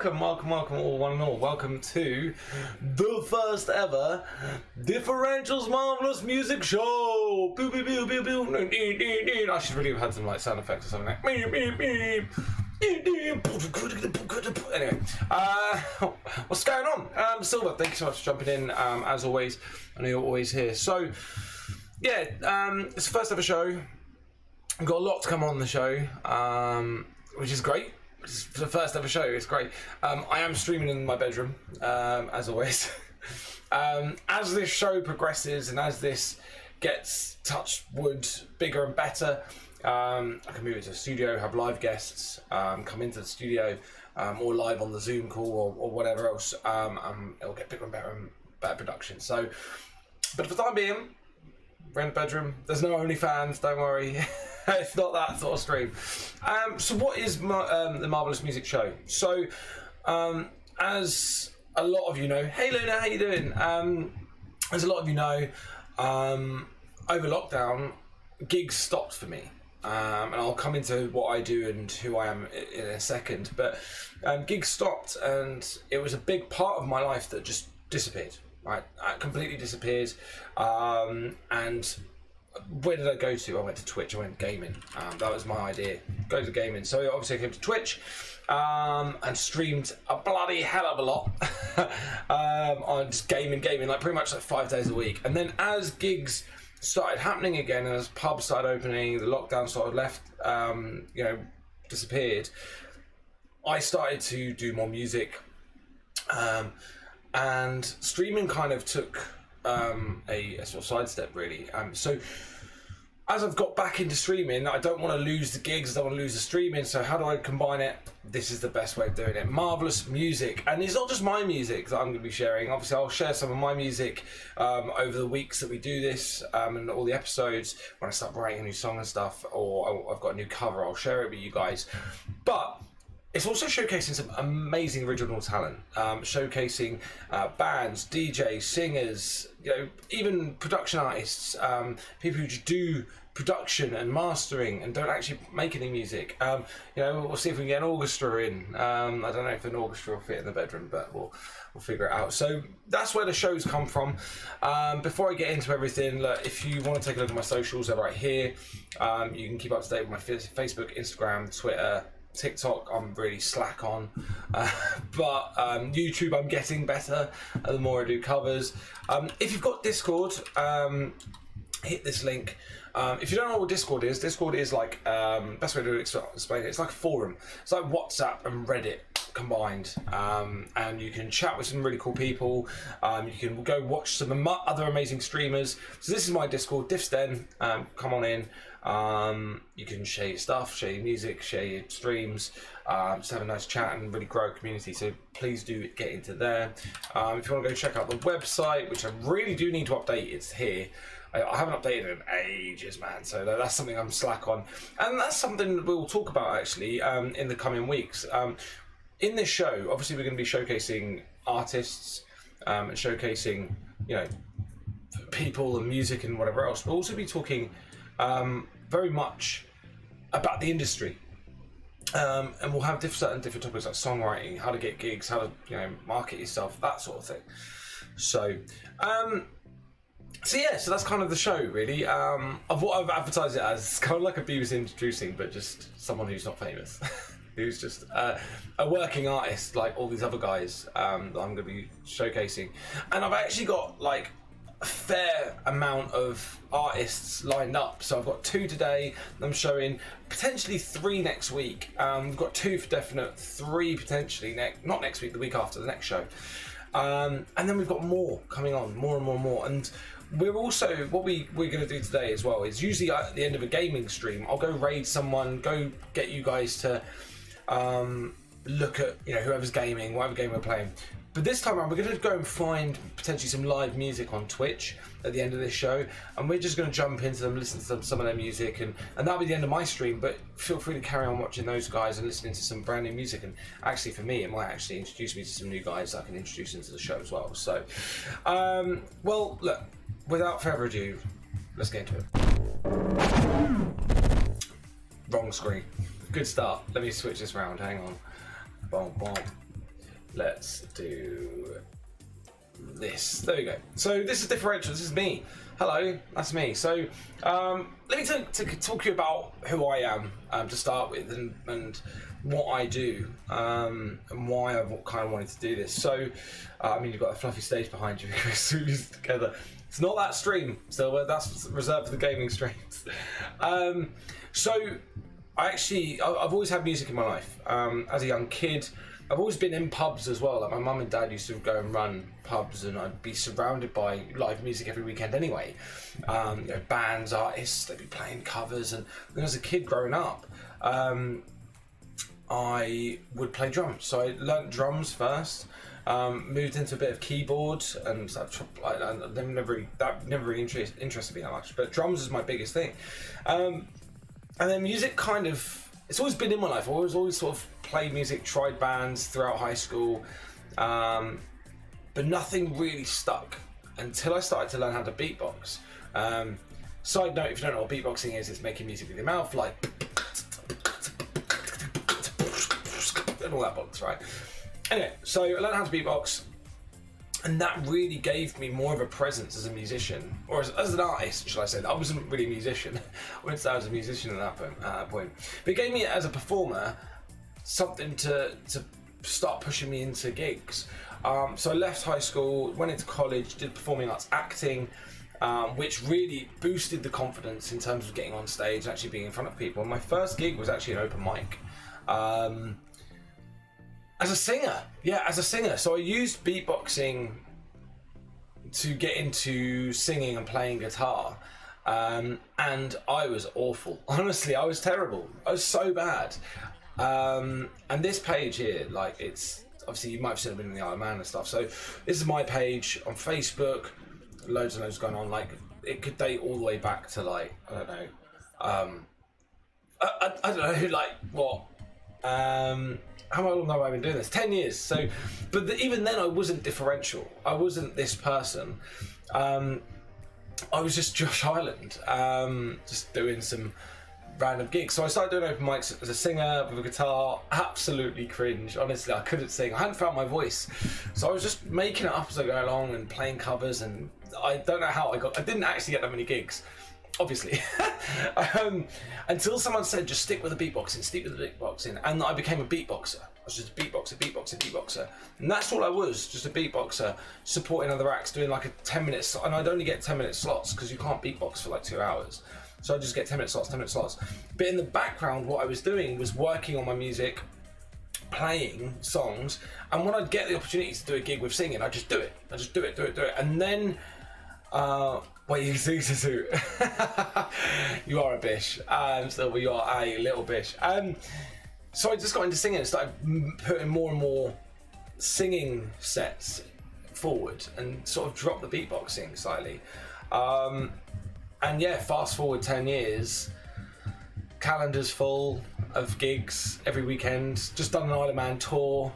welcome all, one and all. Welcome to the first ever Differential's Marvellous Music Show. Boo, boo, boo, boo, boo. I should really have had some like sound effects or something like anyway, what's going on? Silver, thank you so much for jumping in, as always. I know you're always here. So, yeah, it's the first ever show. We've got a lot to come on the show, which is great. It's the first ever show, it's great. I am streaming in my bedroom, as always. As this show progresses and as this gets, touch wood, bigger and better, I can move it to a studio, have live guests, come into the studio, or live on the Zoom call or whatever else, it'll get bigger and better production. So, but for the time being, we're in the bedroom. There's no OnlyFans, don't worry. It's not that sort of stream. So what is the Marvellous Music Show? So, as a lot of you know, hey Luna, how you doing? As a lot of you know, over lockdown, gigs stopped for me. And I'll come into what I do and who I am in a second. But gigs stopped, and it was a big part of my life that just disappeared. Right, completely disappeared. And where did I go to? I went to Twitch. I went gaming. That was my idea. Go to gaming. So obviously I came to Twitch and streamed a bloody hell of a lot on just gaming, like pretty much like 5 days a week. And then as gigs started happening again, and as pubs started opening, the lockdown sort of disappeared. I started to do more music. And streaming kind of took a sort of sidestep, really. So as I've got back into streaming, I don't want to lose the gigs, I don't want to lose the streaming, so how do I combine it? This is the best way of doing it. Marvellous music. And it's not just my music that I'm going to be sharing. Obviously, I'll share some of my music over the weeks that we do this, and all the episodes. When I start writing a new song and stuff, or I've got a new cover, I'll share it with you guys. But it's also showcasing some amazing original talent, showcasing bands, DJs, singers, even production artists, people who just do production and mastering and don't actually make any music. We'll see if we can get an orchestra in. I don't know if an orchestra will fit in the bedroom, but we'll figure it out. So that's where the shows come from. Before I get into everything, look, if you want to take a look at my socials, they're right here. You can keep up to date with my Facebook, Instagram, Twitter, TikTok I'm really slack on, but YouTube I'm getting better the more I do covers. If you've got Discord, hit this link. If you don't know what Discord is like, best way to explain it, it's like a forum. It's like WhatsApp and Reddit combined, and you can chat with some really cool people. You can go watch some other amazing streamers. So this is my Discord, Diffsten. Come on in. You can share your stuff, share your music, share your streams, just have a nice chat and really grow a community. So please do get into there. If you want to go check out the website, which I really do need to update, it's here. I haven't updated it in ages, man, so that's something I'm slack on. And that's something that we'll talk about, actually, in the coming weeks. In this show, obviously, we're going to be showcasing artists and showcasing, people and music and whatever else. We'll also be talking very much about the industry. And we'll have certain different topics like songwriting, how to get gigs, how to market yourself, that sort of thing. So so that's kind of the show, really. Of what I've advertised it as, it's kind of like a Beavis introducing, but just someone who's not famous, who's just a working artist like all these other guys that I'm going to be showcasing. And I've actually got like a fair amount of artists lined up. So I've got 2 today, I'm showing potentially 3 next week. We've got 2 for definite, 3 potentially not next week, the week after, the next show. And then we've got more coming on, more. And we're also, what we're going to do today as well is usually at the end of a gaming stream, I'll go raid someone, go get you guys to look at whoever's gaming, whatever game we're playing. But this time around, we're going to go and find potentially some live music on Twitch at the end of this show, and we're just going to jump into them, listen to some of their music, and that'll be the end of my stream. But feel free to carry on watching those guys and listening to some brand new music. And actually, for me, it might actually introduce me to some new guys that I can introduce into the show as well. So, well, look, without further ado, let's get into it. Wrong screen. Good start. Let me switch this round. Hang on. Boom, boom. let's do this. There we go. So this is differential. This is me. Hello, that's me. So let me talk to you about who I am to start with, and what I do, and why I kind of wanted to do this. So I mean, you've got a fluffy stage behind you because we're together. It's not that stream, so that's reserved for the gaming streams. So I've always had music in my life. As a young kid, I've always been in pubs as well. Like my mum and dad used to go and run pubs, and I'd be surrounded by live music every weekend anyway. Bands, artists, they'd be playing covers. And then as a kid growing up, I would play drums. So I learnt drums first, moved into a bit of keyboard, and that never really interested me that much. But drums is my biggest thing. And then music it's always been in my life. I always sort of played music, tried bands throughout high school, but nothing really stuck until I started to learn how to beatbox. Side note, if you don't know what beatboxing is, it's making music with your mouth, like and all that box, right? Anyway, so I learned how to beatbox, and that really gave me more of a presence as a musician, or as an artist, should I say. I wasn't really a musician. I wouldn't say I was a musician at that point. But it gave me, as a performer, something to start pushing me into gigs. So I left high school, went into college, did performing arts acting, which really boosted the confidence in terms of getting on stage and actually being in front of people. And my first gig was actually an open mic. As a singer. So I used beatboxing to get into singing and playing guitar. And I was awful. Honestly, I was terrible. I was so bad. And this page here, like, it's obviously, you might have seen it in the Isle of Man and stuff. So this is my page on Facebook. Loads and loads going on. Like, it could date all the way back to, like, I don't know. I don't know, like, what? How long have I been doing this? 10 years. So, but even then, I wasn't differential. I wasn't this person. I was just Josh Hyland, just doing some random gigs. So I started doing open mics as a singer with a guitar. Absolutely cringe. Honestly, I couldn't sing. I hadn't found my voice. So I was just making it up as I go along and playing covers. And I don't know how I didn't actually get that many gigs, obviously, until someone said, just stick with the beatboxing, and I became a beatboxer. I was just a beatboxer, and that's all I was, just a beatboxer, supporting other acts, doing like a 10-minute slot, and I'd only get 10-minute slots, because you can't beatbox for like 2 hours, so I just get 10-minute slots, but in the background, what I was doing was working on my music, playing songs, and when I'd get the opportunity to do a gig with singing, I'd just do it, and then, what you see to do? You are a bish. So you are a little bish. So I just got into singing and started putting more and more singing sets forward and sort of dropped the beatboxing slightly. And yeah, fast forward 10 years, calendars full of gigs every weekend. Just done an Isle of Man tour,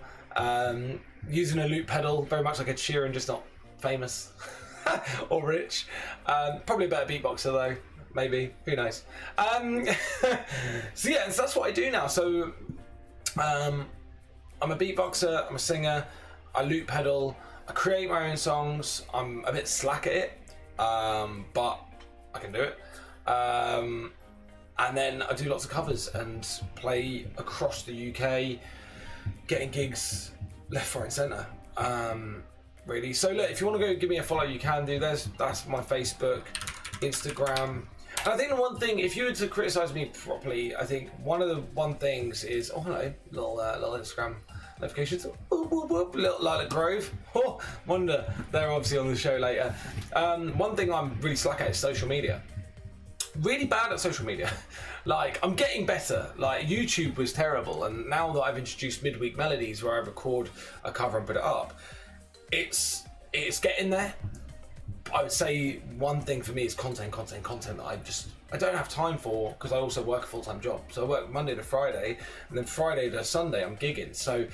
using a loop pedal, very much like Ed Sheeran, just not famous. Or rich. Probably a better beatboxer though, maybe, who knows. So yeah, so that's what I do now. So I'm a beatboxer, I'm a singer, I loop pedal, I create my own songs. I'm a bit slack at it, but I can do it. And then I do lots of covers and play across the UK, getting gigs left, right and centre. Really. So look, if you want to go give me a follow, you can do. That's my Facebook, Instagram. And I think the one thing, if you were to criticise me properly, I think one of the things is, oh hello, little Instagram notifications. Little Lilac Grove. Oh, wonder they're obviously on the show later. One thing I'm really slack at is social media. Really bad at social media. Like, I'm getting better. Like, YouTube was terrible, and now that I've introduced midweek melodies where I record a cover and put it up, it's getting there. I would say one thing for me is content that I don't have time for, because I also work a full-time job. So I work Monday to Friday, and then Friday to Sunday I'm gigging. So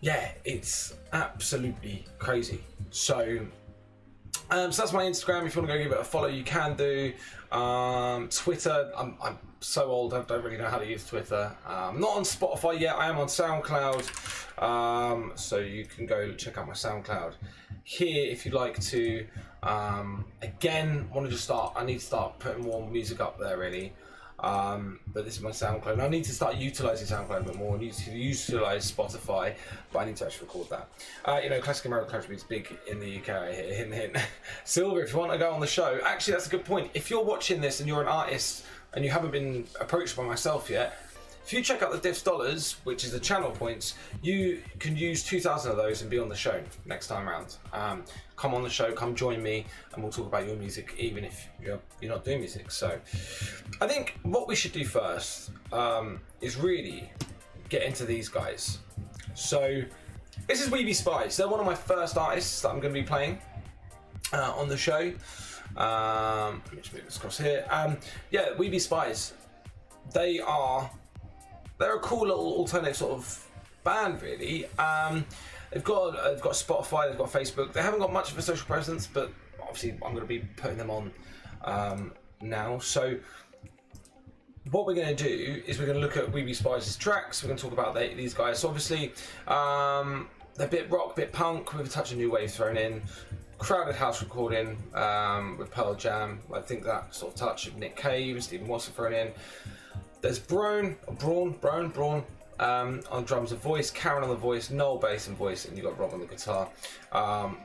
yeah, it's absolutely crazy. So So that's my Instagram. If you want to go give it a follow, you can do. Twitter, I'm so old, I don't really know how to use Twitter. I'm not on Spotify yet, I am on SoundCloud. So you can go check out my SoundCloud here if you'd like to. Again, I need to start putting more music up there really. But this is my SoundCloud. And I need to start utilising SoundCloud a bit more. I need to utilise Spotify, but I need to actually record that. Classic American country is big in the UK here. Hint, hint. Silver, if you want to go on the show. Actually, that's a good point. If you're watching this and you're an artist and you haven't been approached by myself yet, if you check out the Diffs Dollars, which is the channel points, you can use 2,000 of those and be on the show next time around. Come on the show, come join me, and we'll talk about your music, even if you're not doing music. So, I think what we should do first is really get into these guys. So, this is We Be Spies. They're one of my first artists that I'm going to be playing on the show. Let me just move this across here. We Be Spies. They're a cool little alternative sort of band, really. They've got Spotify, they've got Facebook. They haven't got much of a social presence, but obviously I'm going to be putting them on now. So what we're going to do is we're going to look at We Be Spies' tracks. We're going to talk about these guys. So obviously they're a bit rock, bit punk, with a touch of new wave thrown in. Crowded house recording with Pear Jam. I think that sort of touch of Nick Cave and Stephen Watson thrown in. There's Braun on drums and voice, Karen on the voice, Noel bass and voice, and you've got Rob on the guitar.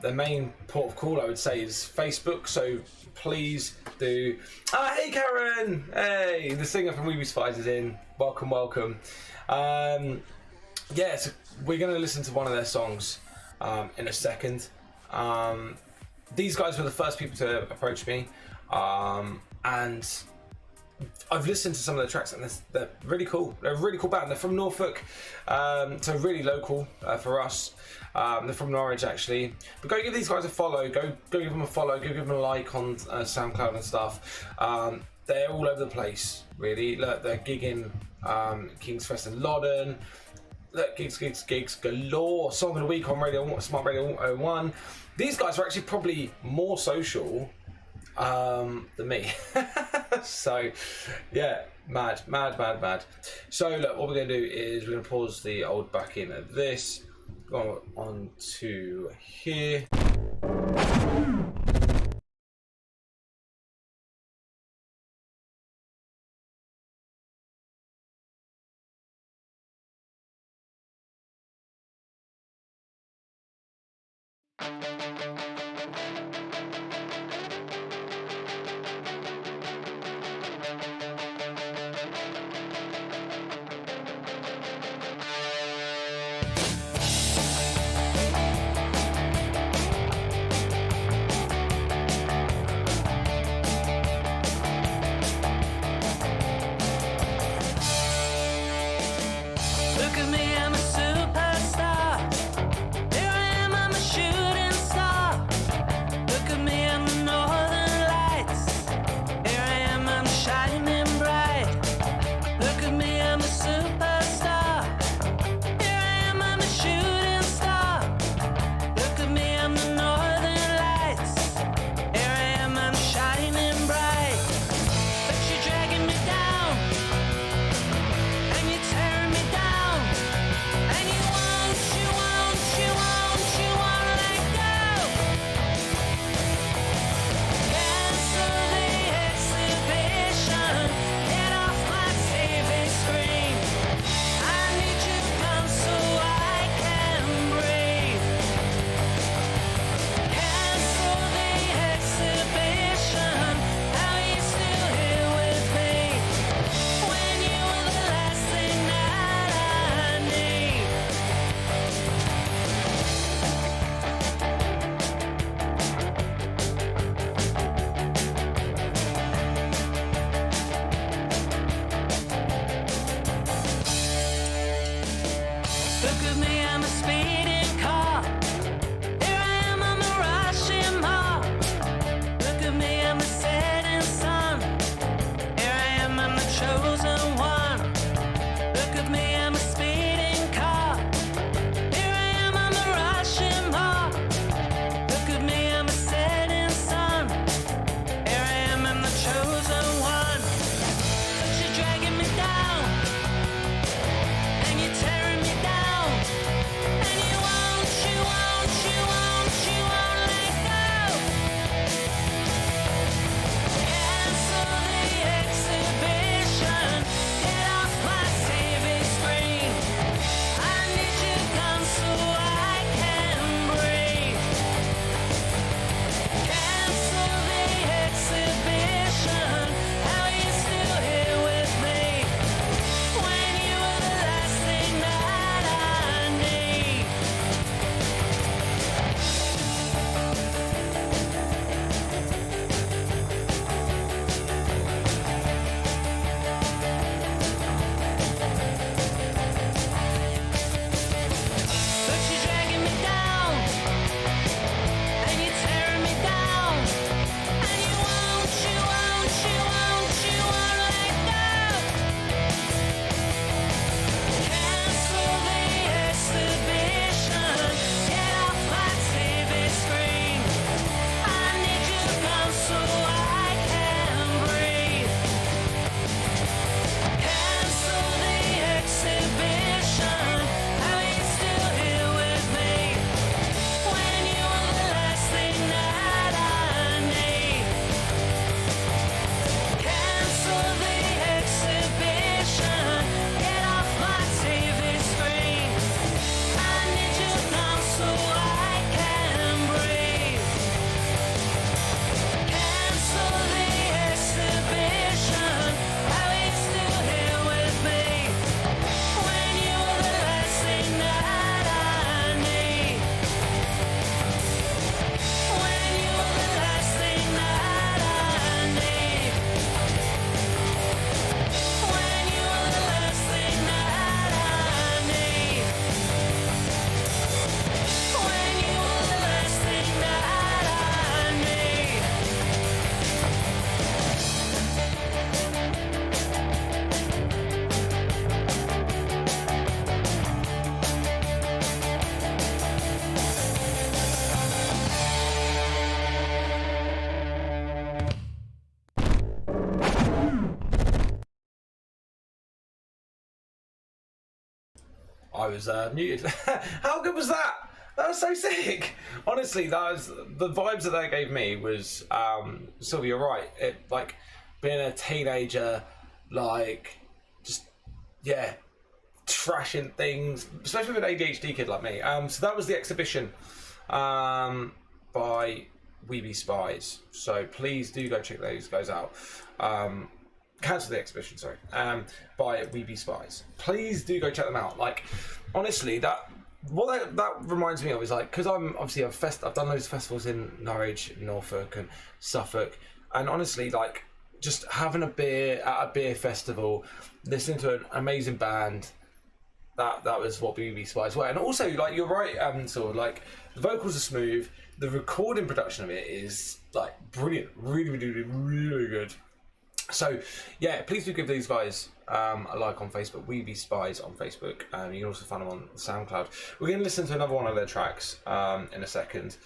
Their main port of call, I would say, is Facebook, so please do. Hey Karen! Hey, the singer from We Be Spies is in. Welcome, welcome. So we're going to listen to one of their songs in a second. These guys were the first people to approach me, and I've listened to some of their tracks and they're really cool. They're a really cool band. They're from Norfolk, so really local for us. They're from Norwich actually. But go give these guys a follow. Go give them a follow. Go give them a like on SoundCloud and stuff. They're all over the place, really. Look, they're gigging King's Fest in Loddon. Look, gigs galore. Song of the week on Smart Radio 1. These guys are actually probably more social than me. So yeah, mad. So look, what we're going to do is we're going to pause the old back in of this, go on to here. Northern I was muted. How good was that? That was so sick. Honestly, that was the vibes that they gave me. Was Sylvia, you're right. It, like being a teenager, like just trashing things, especially with an ADHD kid like me. So that was the exhibition by We Be Spies. So please do go check those guys out. Cancel the exhibition, sorry. By We Be Spies. Please do go check them out. Like, honestly, that reminds me of is like, because I'm obviously I've done loads of festivals in Norwich, Norfolk, and Suffolk, and honestly, like, just having a beer at a beer festival, listening to an amazing band. That was what We Be Spies were. And also, like, you're right, sort of like the vocals are smooth, the recording production of it is like brilliant, really good. So yeah, please do give these guys a like on Facebook. We Be Spies on Facebook. You can also find them on SoundCloud. We're going to listen to another one of their tracks in a second.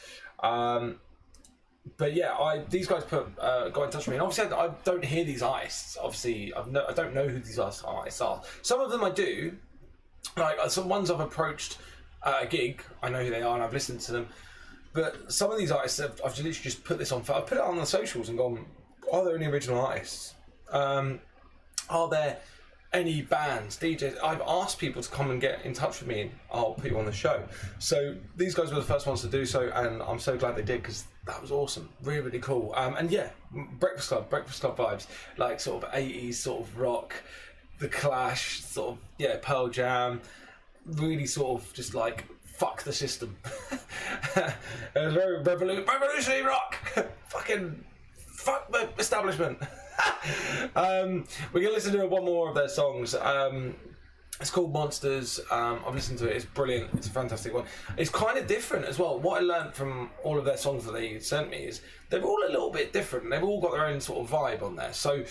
But yeah, these guys got in touch with me, and obviously I don't hear these artists. Obviously, I don't know who these artists are. Some of them I do. Like some ones I've approached at a gig, I know who they are and I've listened to them. But some of these artists, I've literally just put this on. I've put it on the socials and gone, are there any original artists? Are there any bands, DJs? I've asked people to come and get in touch with me and I'll put you on the show. So these guys were the first ones to do so, and I'm so glad they did because that was awesome. Really cool. And yeah, Breakfast Club vibes, like sort of 80s sort of rock. The Clash, sort of, Pearl Jam, really sort of just like fuck the system. It was very revolutionary rock. Fucking fuck the establishment. We're gonna listen to one more of their songs. It's called Monsters. I've listened to it. It's brilliant. It's a fantastic one. It's kind of different as well. What I learned from all of their songs that they sent me is they're all a little bit different. They've all got their own sort of vibe on there. So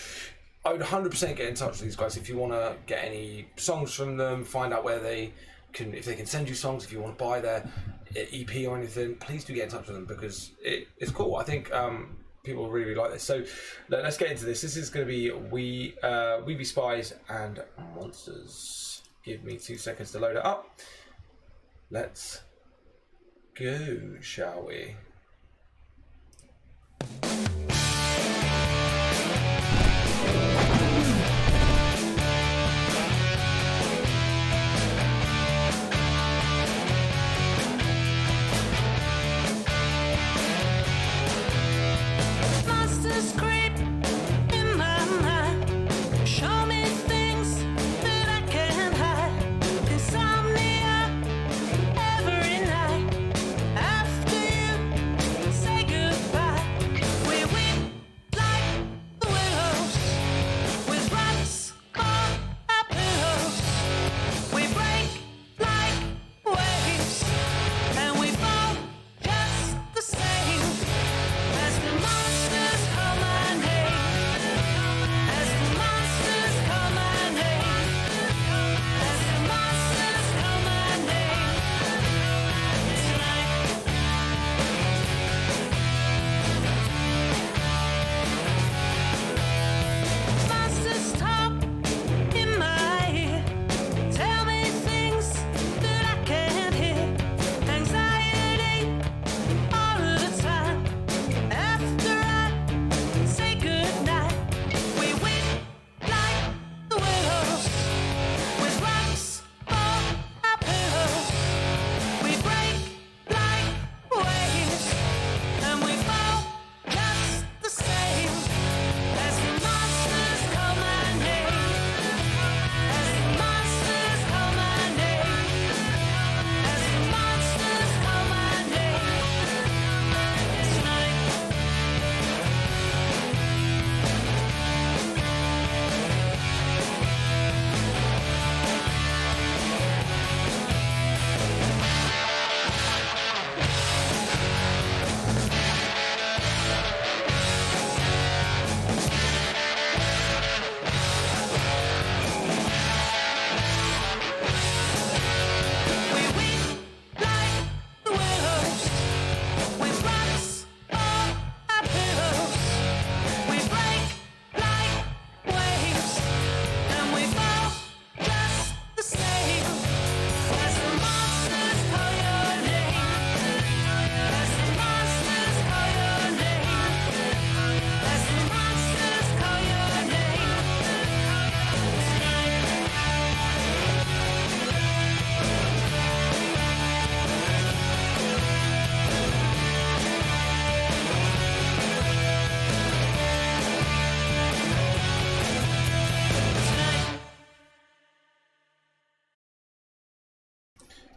I would 100% get in touch with these guys if you want to get any songs from them, find out where they can, if they can send you songs, if you want to buy their EP or anything, please do get in touch with them because it's cool. I think people really like this. So let's get into this. This is going to be We Be Spies and Monsters. Give me 2 seconds to load it up. Let's go, shall we? Insomnia every night after you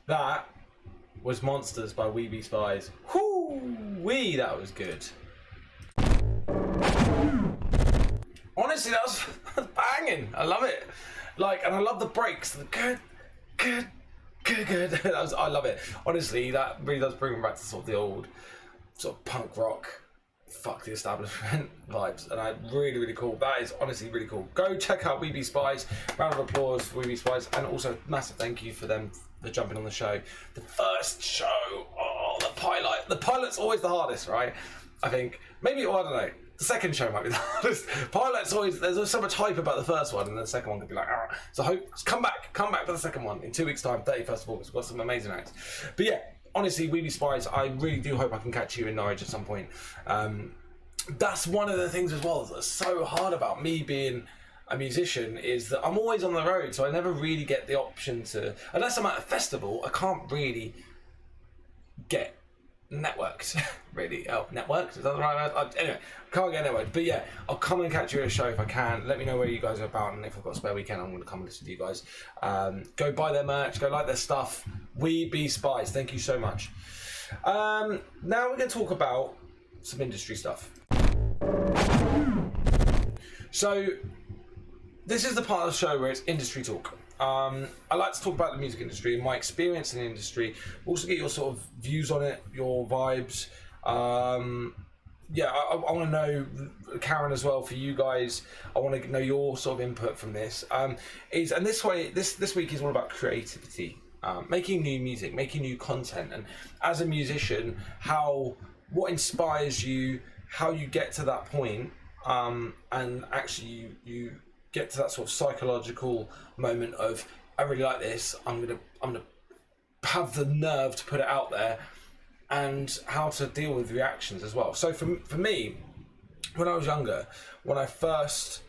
That was Monsters by We Be Spies. Whoo-wee, that was good. Honestly, that was banging. I love it. And I love the breaks. The good. I love it. Honestly, that really does bring me back to sort of the old sort of punk rock, fuck the establishment vibes. And really, really cool. That is honestly really cool. Go check out We Be Spies. Round of applause for We Be Spies. And also, massive thank you for them for jumping on the show. The first show, the pilot. The pilot's always the hardest, right? I think. Maybe, I don't know. The second show might be the hardest. Pilot's always, there's so much hype about the first one, and the second one could be like, ah. So hope, come back for the second one in 2 weeks' time, 31st of August. We've got some amazing acts. But yeah, honestly, We Be Spies, I really do hope I can catch you in Norwich at some point. That's one of the things as well that's so hard about me being a musician, is that I'm always on the road, so I never really get the option to, unless I'm at a festival, I can't really get networked. Really. Networked? Is that the right word? Anyway, can't get networked. But yeah, I'll come and catch you at a show if I can. Let me know where you guys are about, and if I've got a spare weekend, I'm going to come and listen to you guys. Go buy their merch, go like their stuff. We Be Spies. Thank you so much. Now we're going to talk about some industry stuff. So this is the part of the show where it's industry talk. I like to talk about the music industry and my experience in the industry. Also get your sort of views on it, your vibes. I want to know, Karen, as well, for you guys. I want to know your sort of input from this. This week is all about creativity, making new music, making new content, and as a musician, what inspires you, how you get to that point, and actually you get to that sort of psychological moment of, I really like this, I'm gonna have the nerve to put it out there, and how to deal with reactions as well. So for me, when I was younger, when I first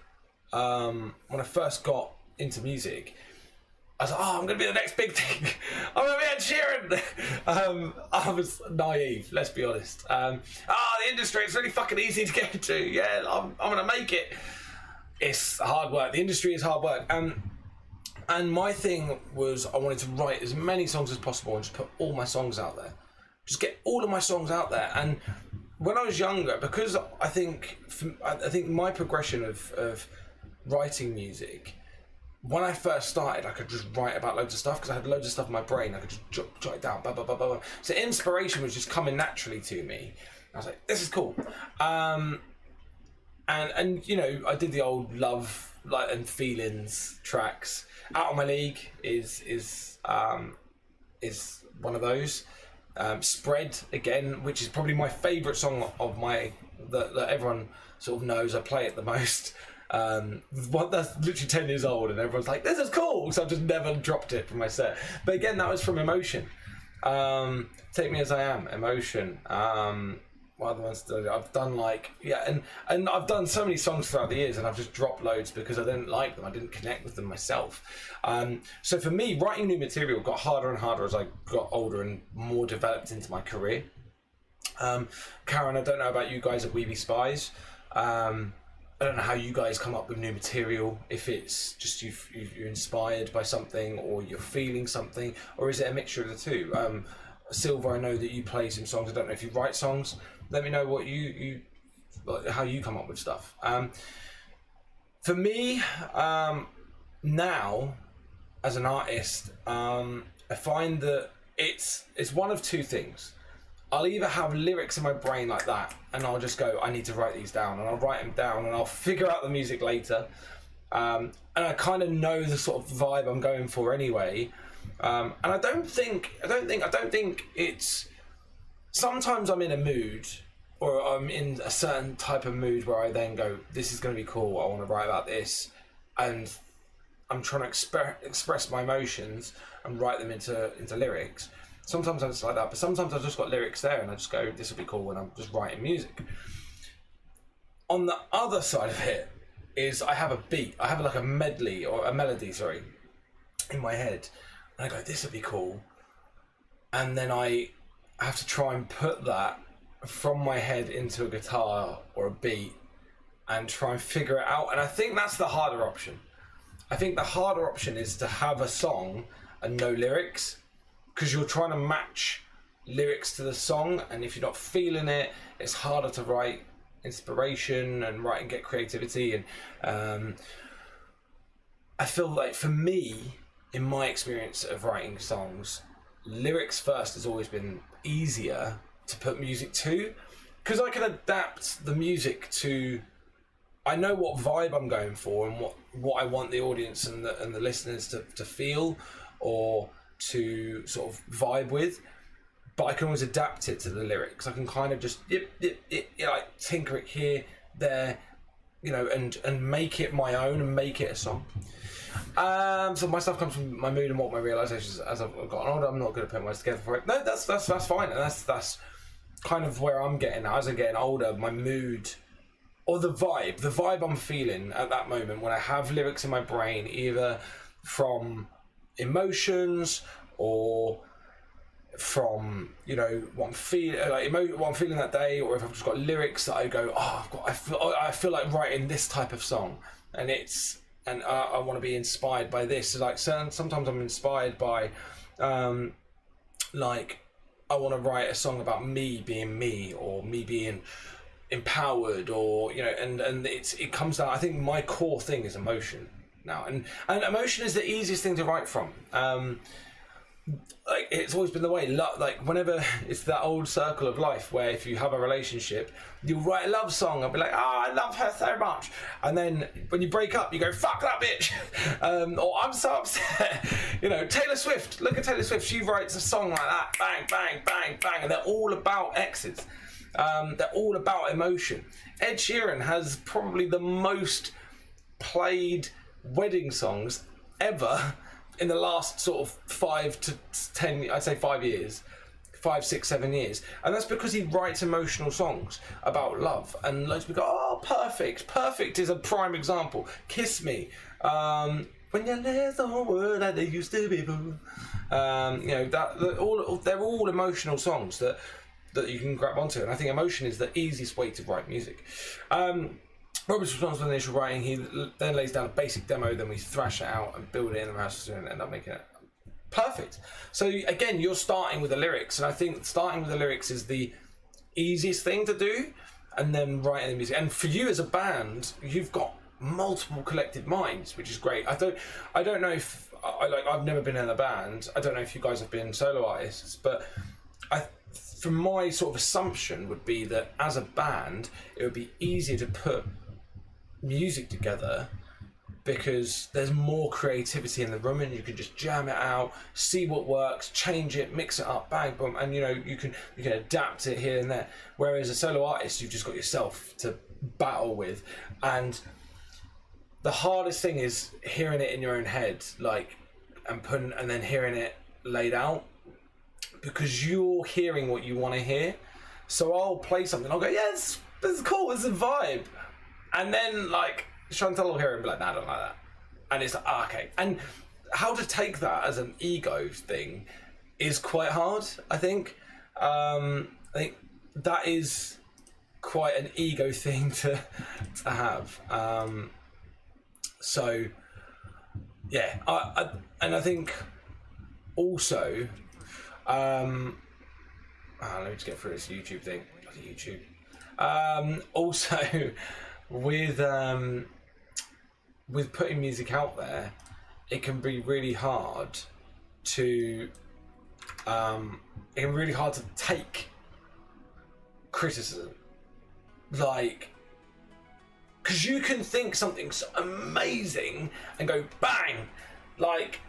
got into music, I was like, I'm going to be the next big thing. I'm going to be Ed Sheeran. I was naive, let's be honest. The industry, it's really fucking easy to get into. Yeah, I'm going to make it. It's hard work. The industry is hard work. And my thing was, I wanted to write as many songs as possible and just put all my songs out there. Just get all of my songs out there. And when I was younger, because I think my progression of writing music, when I first started, I could just write about loads of stuff because I had loads of stuff in my brain. I could just jot it down, blah, blah, blah, blah, blah. So inspiration was just coming naturally to me. I was like, this is cool. And you know, I did the old love and feelings tracks. Out of My League is one of those. Spread, again, which is probably my favourite song of that everyone sort of knows. I play it the most. That's literally 10 years old, and everyone's like, this is cool, so I've just never dropped it from my set. But again, that was from Emotion. Take Me As I Am, Emotion. What other ones did I've done? And I've done so many songs throughout the years, and I've just dropped loads because I didn't like them, I didn't connect with them myself. So for me, writing new material got harder and harder as I got older and more developed into my career. Karen, I don't know about you guys at We Be Spies. I don't know how you guys come up with new material, if it's just you're inspired by something, or you're feeling something, or is it a mixture of the two? Silver, I know that you play some songs. I don't know if you write songs. Let me know what how you come up with stuff. For me, now, as an artist, I find that it's one of two things. I'll either have lyrics in my brain like that, and I'll just go, I need to write these down, and I'll write them down, and I'll figure out the music later. And I kind of know the sort of vibe I'm going for anyway. And I don't think it's. Sometimes I'm in a mood, or I'm in a certain type of mood where I then go, this is going to be cool. I want to write about this, and I'm trying to express my emotions and write them into lyrics. Sometimes I'm just like that, but sometimes I've just got lyrics there and I just go, this will be cool when I'm just writing music. On the other side of it is I have a beat. I have like a melody, in my head. And I go, this would be cool. And then I have to try and put that from my head into a guitar or a beat and try and figure it out. And I think that's the harder option. I think the harder option is to have a song and no lyrics. because you're trying to match lyrics to the song, and if you're not feeling it, it's harder to write inspiration and write and get creativity. And I feel like for me, in my experience of writing songs, lyrics first has always been easier to put music to, because I can adapt the music to, I know what vibe I'm going for and what I want the audience and the listeners to feel or to sort of vibe with, but I can always adapt it to the lyrics. I can kind of just like tinker it here, there, you know, and make it my own and make it a song. So my stuff comes from my mood and what my realizations as I've gotten older. I'm not going to put words together for it. No, that's fine, and that's kind of where I'm getting as I'm getting older. My mood or the vibe I'm feeling at that moment when I have lyrics in my brain, either from emotions or from, you know, what I'm feeling, what I'm feeling that day, or if I've just got lyrics that I go, I feel like writing this type of song, and I want to be inspired by this. So like sometimes I'm inspired by, like I want to write a song about me being me, or me being empowered, or, you know, and it comes down. I think my core thing is emotion now, and emotion is the easiest thing to write from. Like it's always been the way. Like whenever it's that old circle of life where if you have a relationship, you'll write a love song. I'll be like, I love her so much, and then when you break up, you go, fuck that bitch, or I'm so upset. You know, Taylor Swift. Look at Taylor Swift. She writes a song like that, bang, bang, bang, bang, and they're all about exes. They're all about emotion. Ed Sheeran has probably the most played wedding songs ever in the last sort of 5 to 10, I'd say 5 years, 5, 6, 7 years. And that's because he writes emotional songs about love. And loads of people go, oh, Perfect is a prime example. Kiss Me. When your legs don't work like they used to be. You know, they're all emotional songs that you can grab onto. And I think emotion is the easiest way to write music. Robert's responsible for the initial writing. He then lays down a basic demo, then we thrash it out and build it in the house and end up making it perfect. So again, you're starting with the lyrics, and I think starting with the lyrics is the easiest thing to do, and then writing the music. And for you as a band, you've got multiple collective minds, which is great. I don't know if I've never been in a band. I don't know if you guys have been solo artists, but from my sort of assumption would be that as a band, it would be easier to put music together because there's more creativity in the room, and you can just jam it out, see what works, change it, mix it up, bang, boom, and you know you can adapt it here and there. Whereas a solo artist, you've just got yourself to battle with, and the hardest thing is hearing it in your own head, like, and then hearing it laid out, because you're hearing what you want to hear. So I'll play something, I'll go, yeah, this is cool, it's a vibe. And then, like, Chantal will hear it and be like, nah, I don't like that. And it's like, okay. And how to take that as an ego thing is quite hard, I think. I think that is quite an ego thing to have. So, yeah. And I think also, let me just get through this YouTube thing. Bloody YouTube. Also, with putting music out there, it can be really hard to take criticism, like, because you can think something's amazing and go bang, like,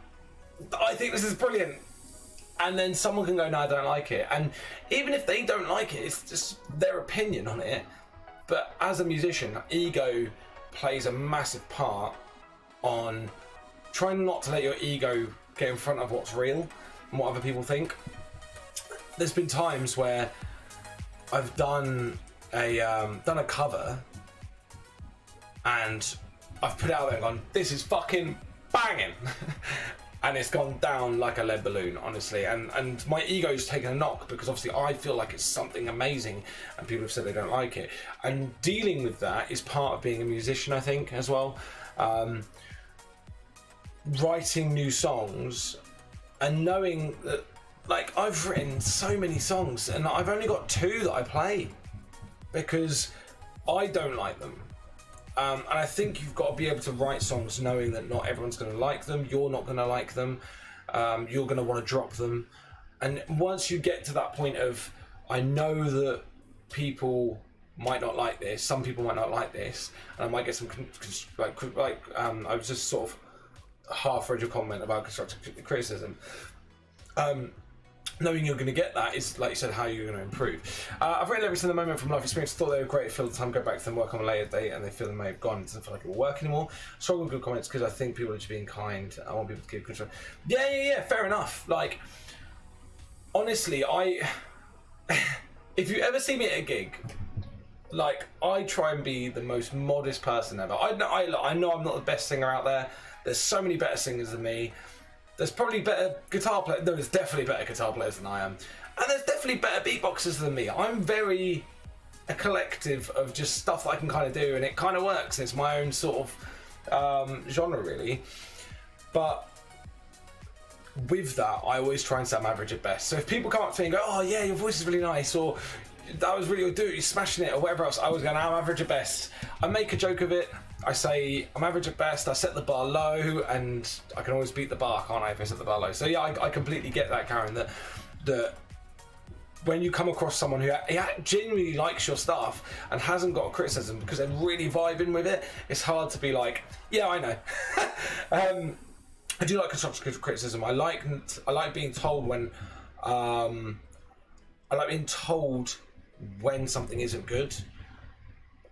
I think this is brilliant, and then someone can go, no, I don't like it. And even if they don't like it, it's just their opinion on it. But as a musician, ego plays a massive part on trying not to let your ego get in front of what's real and what other people think. There's been times where I've done a cover and I've put it out there and gone, this is fucking banging. And it's gone down like a lead balloon, honestly. And my ego's taken a knock because obviously I feel like it's something amazing and people have said they don't like it. And dealing with that is part of being a musician, I think, as well. Writing new songs and knowing that like I've written so many songs and I've only got 2 that I play because I don't like them. And I think you've got to be able to write songs knowing that not everyone's going to like them, you're not going to like them, you're going to want to drop them. And once you get to that point of, I know that people might not like this, some people might not like this, and I might get some, I was just sort of half-read your comment about constructive criticism. Knowing you're going to get that is, like you said, how you're going to improve. I've written lyrics in the moment from life experience, thought they were great, feel the time go back to them, work on a later date, and they feel they may have gone. It doesn't feel like it will work anymore. Struggle with good comments because I think people are just being kind. I want people to keep control. Yeah, fair enough. Like, honestly, if you ever see me at a gig, like, I try and be the most modest person ever. I know I'm not the best singer out there. There's so many better singers than me. There's probably better guitar players. There's definitely better guitar players than I am. And there's definitely better beatboxers than me. I'm very a collective of just stuff that I can kind of do, and it kind of works. It's my own sort of genre, really. But with that, I always try and say I'm average at best. So if people come up to me and go, oh yeah, your voice is really nice, or that was really good, you're smashing it, or whatever else, I always go, I'm average at best. I make a joke of it. I say I'm average at best. I set the bar low, and I can always beat the bar, can't I, if I set the bar low? So yeah, I completely get that, Karen. That when you come across someone who genuinely likes your stuff and hasn't got a criticism because they're really vibing with it, it's hard to be like, yeah, I know. I do like constructive criticism. I like being told when when something isn't good,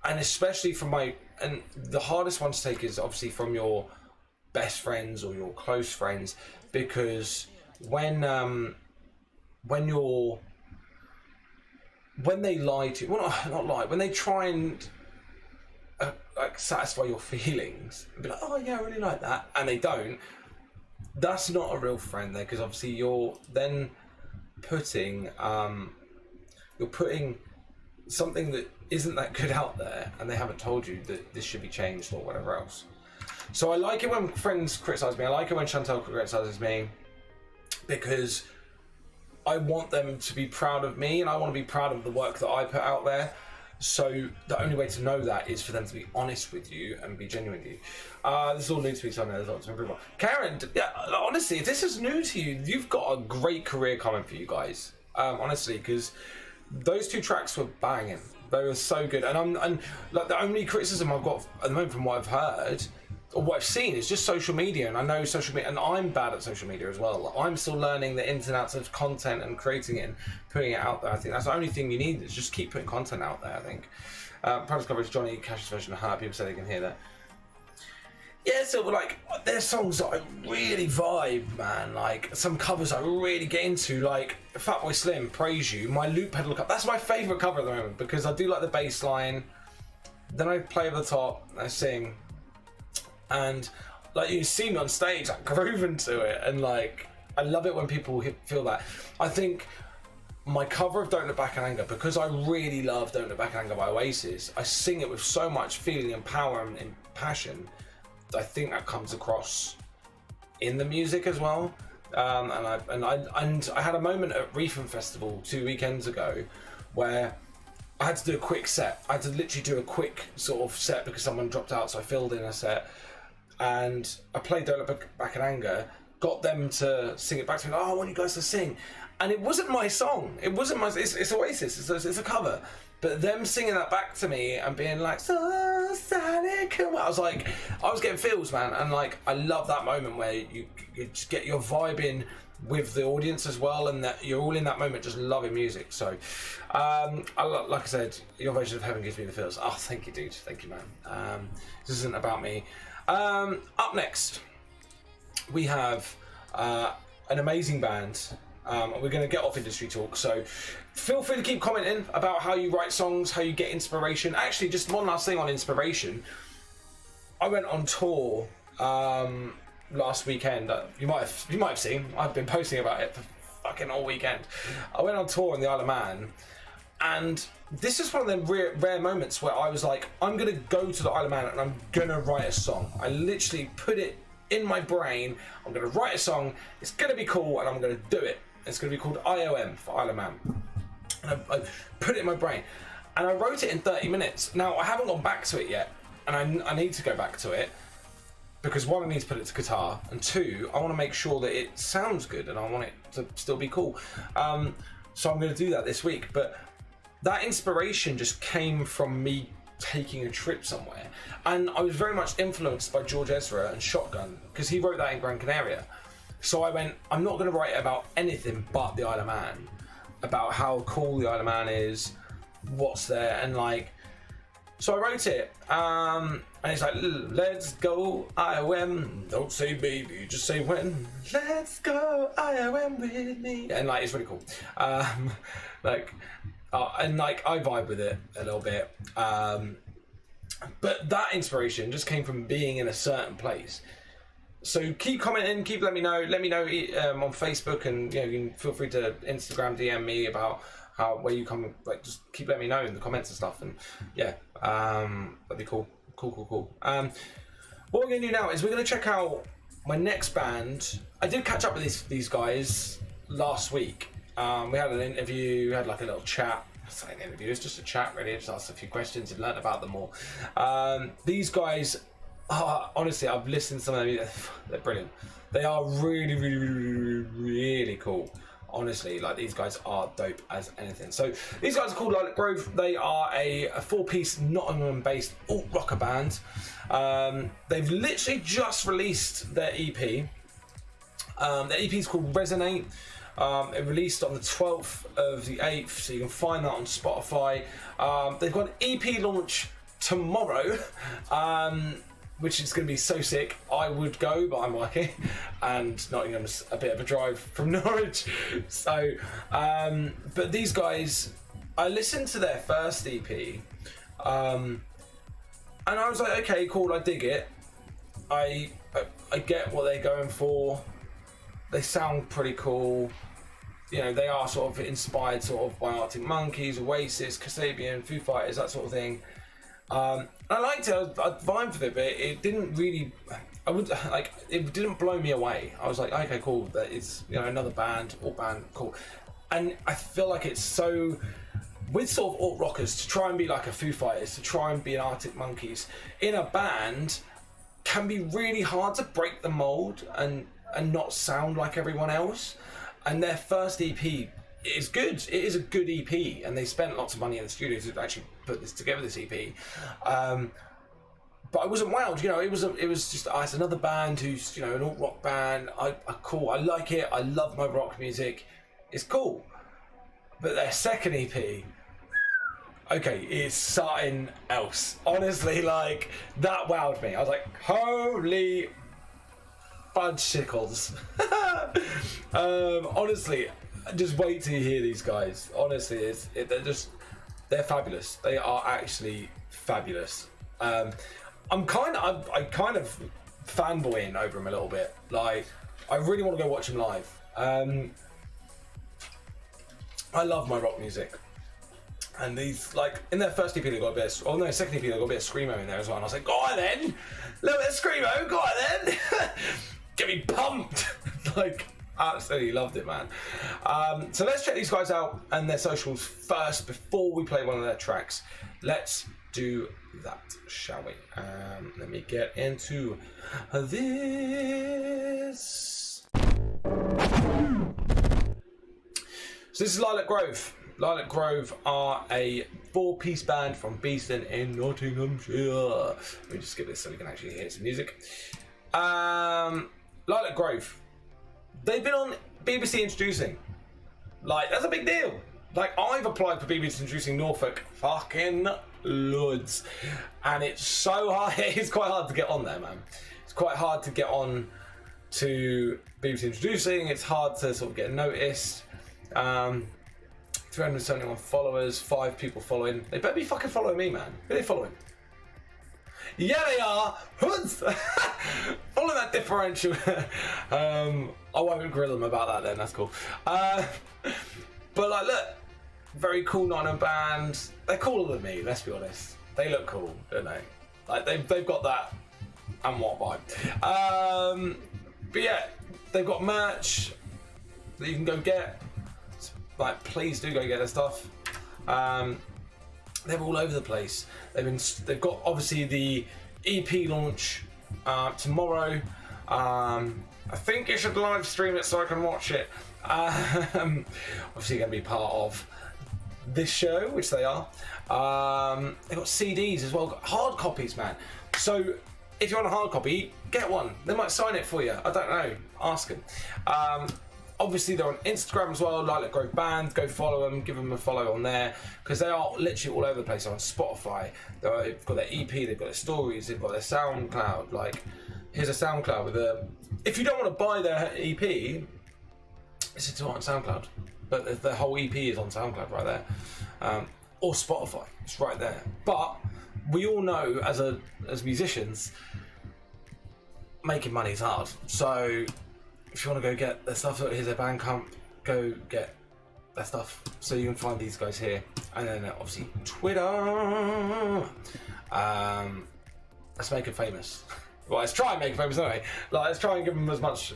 and especially from and the hardest one to take is obviously from your best friends or your close friends, because when they lie to you, well, not lie, when they try and like satisfy your feelings and be like, oh yeah, I really like that, and they don't, that's not a real friend there, because obviously you're then putting something that isn't that good out there, and they haven't told you that this should be changed or whatever else. So I like it when friends criticise me. I like it when Chantal criticises me, because I want them to be proud of me, and I want to be proud of the work that I put out there. So the only way to know that is for them to be honest with you and be genuine with you. This all needs to be something there's lots to improve on. Karen, yeah, honestly, if this is new to you, you've got a great career coming for you guys. Honestly, because those 2 tracks were banging. They were so good, and like the only criticism I've got at the moment from what I've heard or what I've seen is just social media. And I know social media, and I'm bad at social media as well. I'm still learning the ins and outs of content and creating it and putting it out there. I think that's the only thing you need, is just keep putting content out there. I think. Private coverage, Johnny Cash's version of Heart. People say they can hear that. Yeah, so like there's songs that I really vibe, man. Like some covers I really get into, like Fatboy Slim, Praise You, my loop pedal cover. That's my favourite cover at the moment, because I do like the bass line. Then I play over the top, I sing, and like you see me on stage, like grooving to it, and like I love it when people feel that. I think my cover of Don't Look Back in Anger, because I really love Don't Look Back in Anger by Oasis, I sing it with so much feeling and power and passion. I think that comes across in the music as well. And I had a moment at Reefing Festival 2 weekends ago where I had to do a quick set. I had to literally do a quick sort of set because someone dropped out, so I filled in a set. And I played Don't Look Back in Anger, got them to sing it back to me. Oh, I want you guys to sing. And it wasn't my song. It wasn't my. It's Oasis. It's a cover. But them singing that back to me and being like, so Sonic, I was like, I was getting feels, man. And like, I love that moment where you just get your vibe in with the audience as well, and that you're all in that moment just loving music. So, like I said, your version of Heaven gives me the feels. Oh, thank you, dude. Thank you, man. This isn't about me. Up next, we have an amazing band. We're going to get off industry talk, so feel free to keep commenting about how you write songs, how you get inspiration. Actually, just one last thing on inspiration. I went on tour last weekend. You might have seen. I've been posting about it for fucking all weekend. I went on tour in the Isle of Man, and this is one of them rare moments where I was like, I'm going to go to the Isle of Man and I'm going to write a song. I literally put it in my brain. I'm going to write a song. It's going to be cool, and I'm going to do it. It's going to be called IOM for Isle of Man. And I put it in my brain, and I wrote it in 30 minutes. Now I haven't gone back to it yet, and I need to go back to it because one, I need to put it to guitar, and two, I want to make sure that it sounds good, and I want it to still be cool. So I'm going to do that this week. But that inspiration just came from me taking a trip somewhere, and I was very much influenced by George Ezra and Shotgun because he wrote that in Gran Canaria. So I went, I'm not going to write about anything but the Isle of Man, about how cool the Isle of Man is, what's there, and like, so I wrote it, and it's like, let's go IOM, don't say baby, just say when, let's go IOM with me, and like, it's really cool, and like, I vibe with it a little bit, but that inspiration just came from being in a certain place. So keep commenting, keep letting me know. Let me know on Facebook, and you can feel free to Instagram DM me about where you come. Like, just keep letting me know in the comments and stuff. And yeah, that'd be cool. Cool. What we're gonna do now is we're gonna check out my next band. I did catch up with these guys last week. We had an interview. We had like a little chat. It's not an interview. It's just a chat, really. Just asked a few questions and learned about them more. These guys. Honestly, I've listened to some of them. They're brilliant. They are really cool. Honestly, like, these guys are dope as anything. So these guys are called Lilac Grove. They are a 4-piece Nottingham-based alt rocker band. They've literally just released their EP. Their EP is called Resonate. It released on the 12th of the 8th, so you can find that on Spotify. They've got an EP launch tomorrow. Which is going to be so sick. I would go, but I'm working, and Nottingham's a bit of a drive from Norwich. So, but these guys, I listened to their first EP, and I was like, okay, cool, I dig it. I get what they're going for. They sound pretty cool. You know, they are sort of inspired sort of by Artic Monkeys, Oasis, Kasabian, Foo Fighters, that sort of thing. I liked it. I vibed with it, but it didn't really. It didn't blow me away. I was like, okay, cool. That it's, you know, another band, alt band, cool. And I feel like it's so, with sort of alt rockers, to try and be like a Foo Fighters, to try and be an Artic Monkeys in a band, can be really hard to break the mold and not sound like everyone else. And their first EP is good. It is a good EP, and they spent lots of money in the studio to actually put this together, this EP. But I wasn't wowed. You know, it was just it's another band who's, you know, an alt rock band. Cool. I like it. I love my rock music. It's cool. But their second EP, okay, it's something else. Honestly, like, that wowed me. I was like, holy fudgesicles. Honestly, just wait till you hear these guys. Honestly, they're fabulous. They are actually fabulous. I kind of fanboying over them a little bit. Like, I really want to go watch them live. I love my rock music. And these, like, in their first EP they got a bit of, second EP they got a bit of screamo in there as well. And I was like, go on then! A little bit of screamo, go on then! Get me pumped! Like, absolutely loved it, man. So let's check these guys out and their socials first before we play one of their tracks. Let's do that, shall we? Let me get into this. So this is Lilac Grove. Lilac Grove are a 4-piece band from Beeston in Nottinghamshire. Let me just skip this so we can actually hear some music. Lilac Grove. They've been on BBC Introducing. Like, that's a big deal. Like, I've applied for BBC Introducing Norfolk fucking loads. And it's so hard. It's quite hard to get on there, man. It's quite hard to get on to BBC Introducing. It's hard to sort of get noticed. 371 followers, 5 people following. They better be fucking following me, man. Who are they following? Yeah, they are. Hoods. Follow that differential. I won't grill them about that then. That's cool. But like, look, very cool Nottingham band. They're cooler than me. Let's be honest. They look cool, don't they? Like, they've got that and what vibe. But yeah, they've got merch. that you can go get. Like, please do go get their stuff. They're all over the place. They've got obviously the EP launch tomorrow. I think you should live stream it so I can watch it. Obviously going to be part of this show, which they are. They've got CDs as well, got hard copies, man. So if you want a hard copy, get one. They might sign it for you. I don't know. Ask them. Obviously, they're on Instagram as well, Lilac Grove Band. Go follow them, give them a follow on there, because they are literally all over the place. They're on Spotify. They've got their EP, they've got their stories, they've got their SoundCloud. Like, here's a SoundCloud with a... If you don't want to buy their EP, listen to it on SoundCloud. But the whole EP is on SoundCloud right there. Or Spotify, it's right there. But we all know, as musicians, making money is hard. So if you want to go get their stuff, here's their Bandcamp, go get their stuff. So you can find these guys here. And then obviously Twitter. Let's make it famous. Well, let's try and make it famous anyway. Like, let's try and give them as much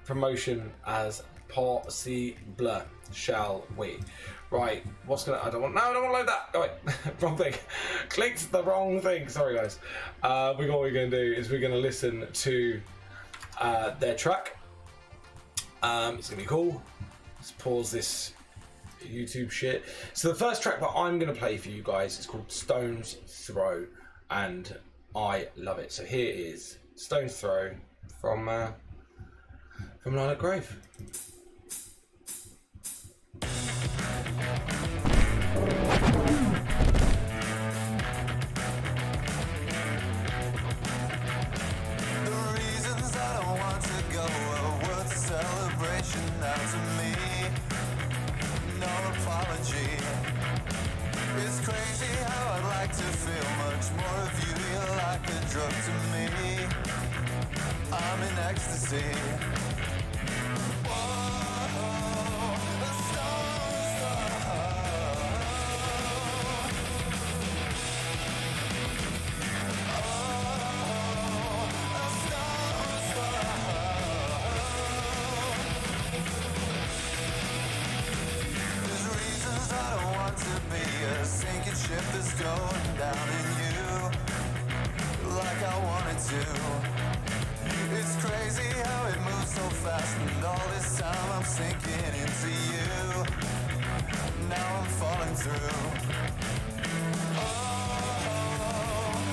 promotion as possible, shall we? Right, what's gonna... I don't want to load that. Oh, wait, wrong thing. Clicked the wrong thing. Sorry, guys. What we're gonna do is we're gonna listen to their track. It's gonna be cool. Let's pause this YouTube shit. So the first track that I'm gonna play for you guys is called Stone's Throw, and I love it. So here is Stone's Throw from Lilac Grove. Now to me, no apology. It's crazy how I'd like to feel much more of you. You're like a drug to me. I'm in ecstasy. Whoa, a stone's throw. Oh, a stone's throw. I don't want to be a sinking ship that's going down in you like I wanted to. It's crazy how it moves so fast, and all this time I'm sinking into you. Now I'm falling through. Oh,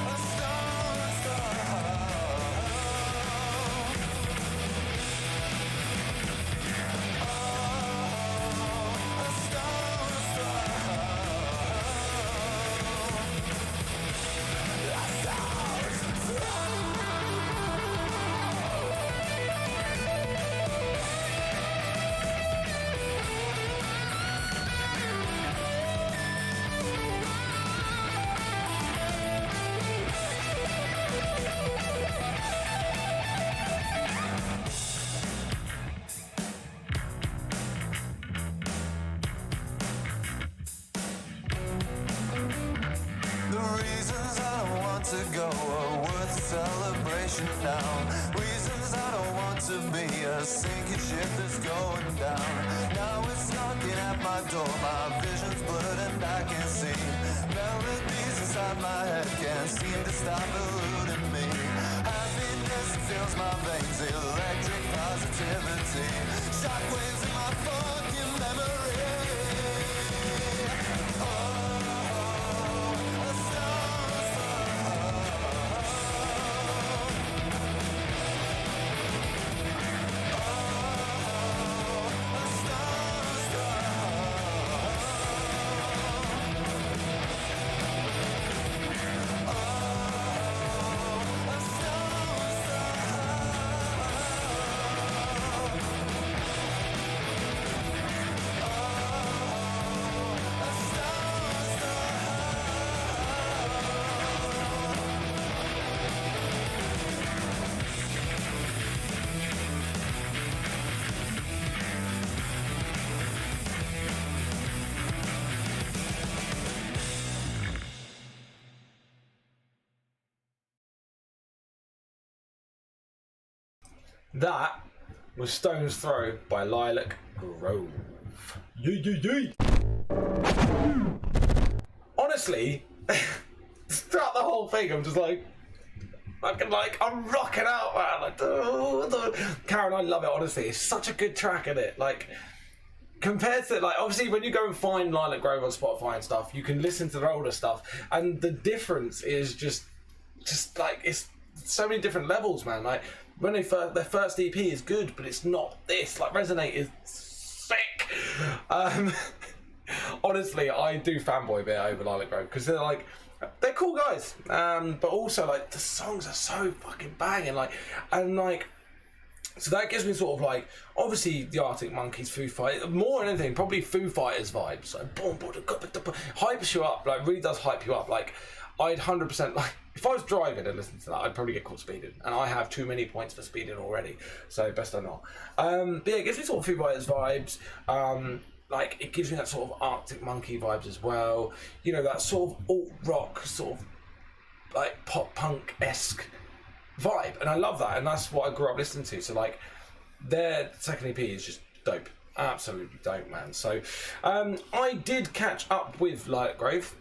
a stone's throw. To go worth celebration now. Reasons I don't want to be a sinking ship that's going down. Now it's knocking at my door. My vision's blurred and I can see melodies inside my head can't seem to stop eluding me. Happiness fills my veins, electric positivity. Shockwaves in my fucking memory. That was Stone's Throw by Lilac Grove. Yee. Honestly, throughout the whole thing, I'm just like, I'm rocking out, man. Like, Karen, I love it, honestly. It's such a good track, isn't it? Like, compared to, like, obviously when you go and find Lilac Grove on Spotify and stuff, you can listen to their older stuff, and the difference is just like, it's so many different levels, man. Like, when their first EP is good, but it's not this. Like, Resonate is sick. Honestly, I do fanboy a bit over Lilac Grove, because they're cool guys, but also, like, the songs are so fucking banging, so that gives me sort of, like, obviously the Artic Monkeys, Foo Fighters, more than anything, probably Foo Fighters vibes. Like, hypes you up, like, really does hype you up. Like, I'd 100%, like, if I was driving and listening to that, I'd probably get caught speeding, and I have too many points for speeding already, so best I not. But yeah, it gives me sort of Foo Fighters vibes. Like, it gives me that sort of Arctic Monkey vibes as well. You know, that sort of alt rock, sort of like pop punk esque vibe, and I love that, and that's what I grew up listening to. So, like, their second EP is just dope, absolutely dope, man. So I did catch up with Lilac Grove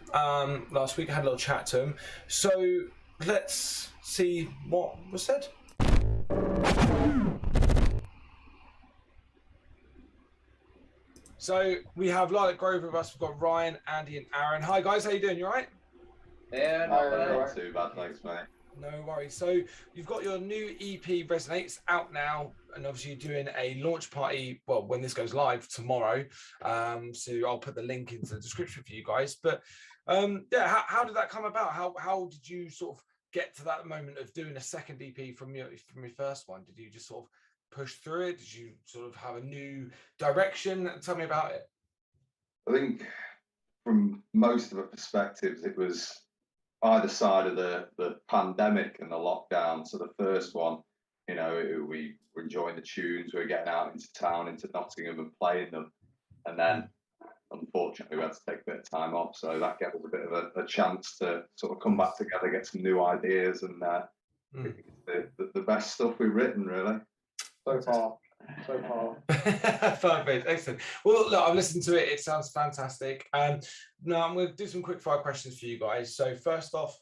last week. I had a little chat to him, so let's see what was said. So we have Lilac Grove with us. We've got Ryan, Andy, and Aaron. Hi guys, how you doing? You alright? Yeah, not too bad, thanks, mate. No worries. So you've got your new EP Resonates out now, and obviously you're doing a launch party, well, when this goes live tomorrow. So I'll put the link into the description for you guys. But yeah, how did that come about? How did you sort of get to that moment of doing a second EP from your first one? Did you just sort of push through it? Did you sort of have a new direction? Tell me about it. I think from most of the perspectives, it was either side of the pandemic and the lockdown. So the first one, you know, we were enjoying the tunes, we were getting out into town, into Nottingham and playing them. And then, unfortunately, we had to take a bit of time off. So that gave us a bit of a chance to sort of come back together, get some new ideas, and the best stuff we've written, really. So far. Perfect, excellent. Well, look, I've listened to it. It sounds fantastic. Now I'm going to do some quick fire questions for you guys. So first off,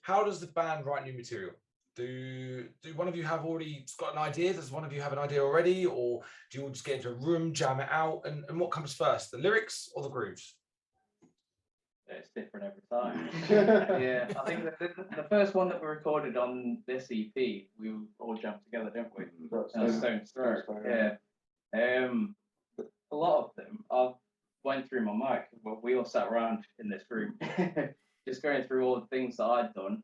how does the band write new material? Do one of you have already got an idea? Does one of you have an idea already, or do you all just get into a room, jam it out, and what comes first, the lyrics or the grooves? It's different every time. Yeah, I think the first one that we recorded on this EP, we all jammed together, didn't we? Stone's Throw. Yeah. A lot of them, I went through my mic. Well, we all sat around in this room, just going through all the things that I'd done,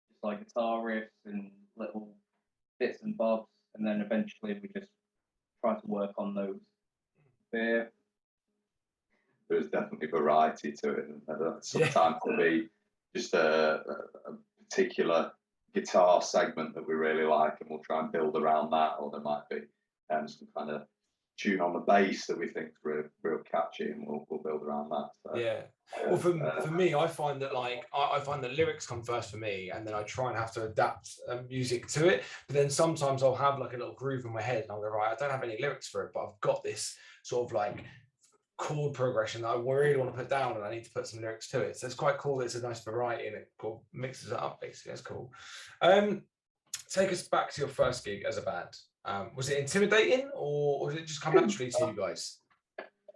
just like guitar riffs and little bits and bobs, and then eventually we just tried to work on those. Yeah. There's definitely variety to it. Sometimes there'll be just a particular guitar segment that we really like, and we'll try and build around that, or there might be some kind of tune on the bass that we think is real catchy, and we'll build around that. So, yeah. Well, for me, I find that I find the lyrics come first for me, and then I try and have to adapt music to it. But then sometimes I'll have like a little groove in my head, and I'll go, right, I don't have any lyrics for it, but I've got this sort of like chord progression that I really want to put down, and I need to put some lyrics to it. So it's quite cool. It's a nice variety, and it mixes it up. Basically, that's cool. Take us back to your first gig as a band. Was it intimidating, or did it just come naturally to you guys?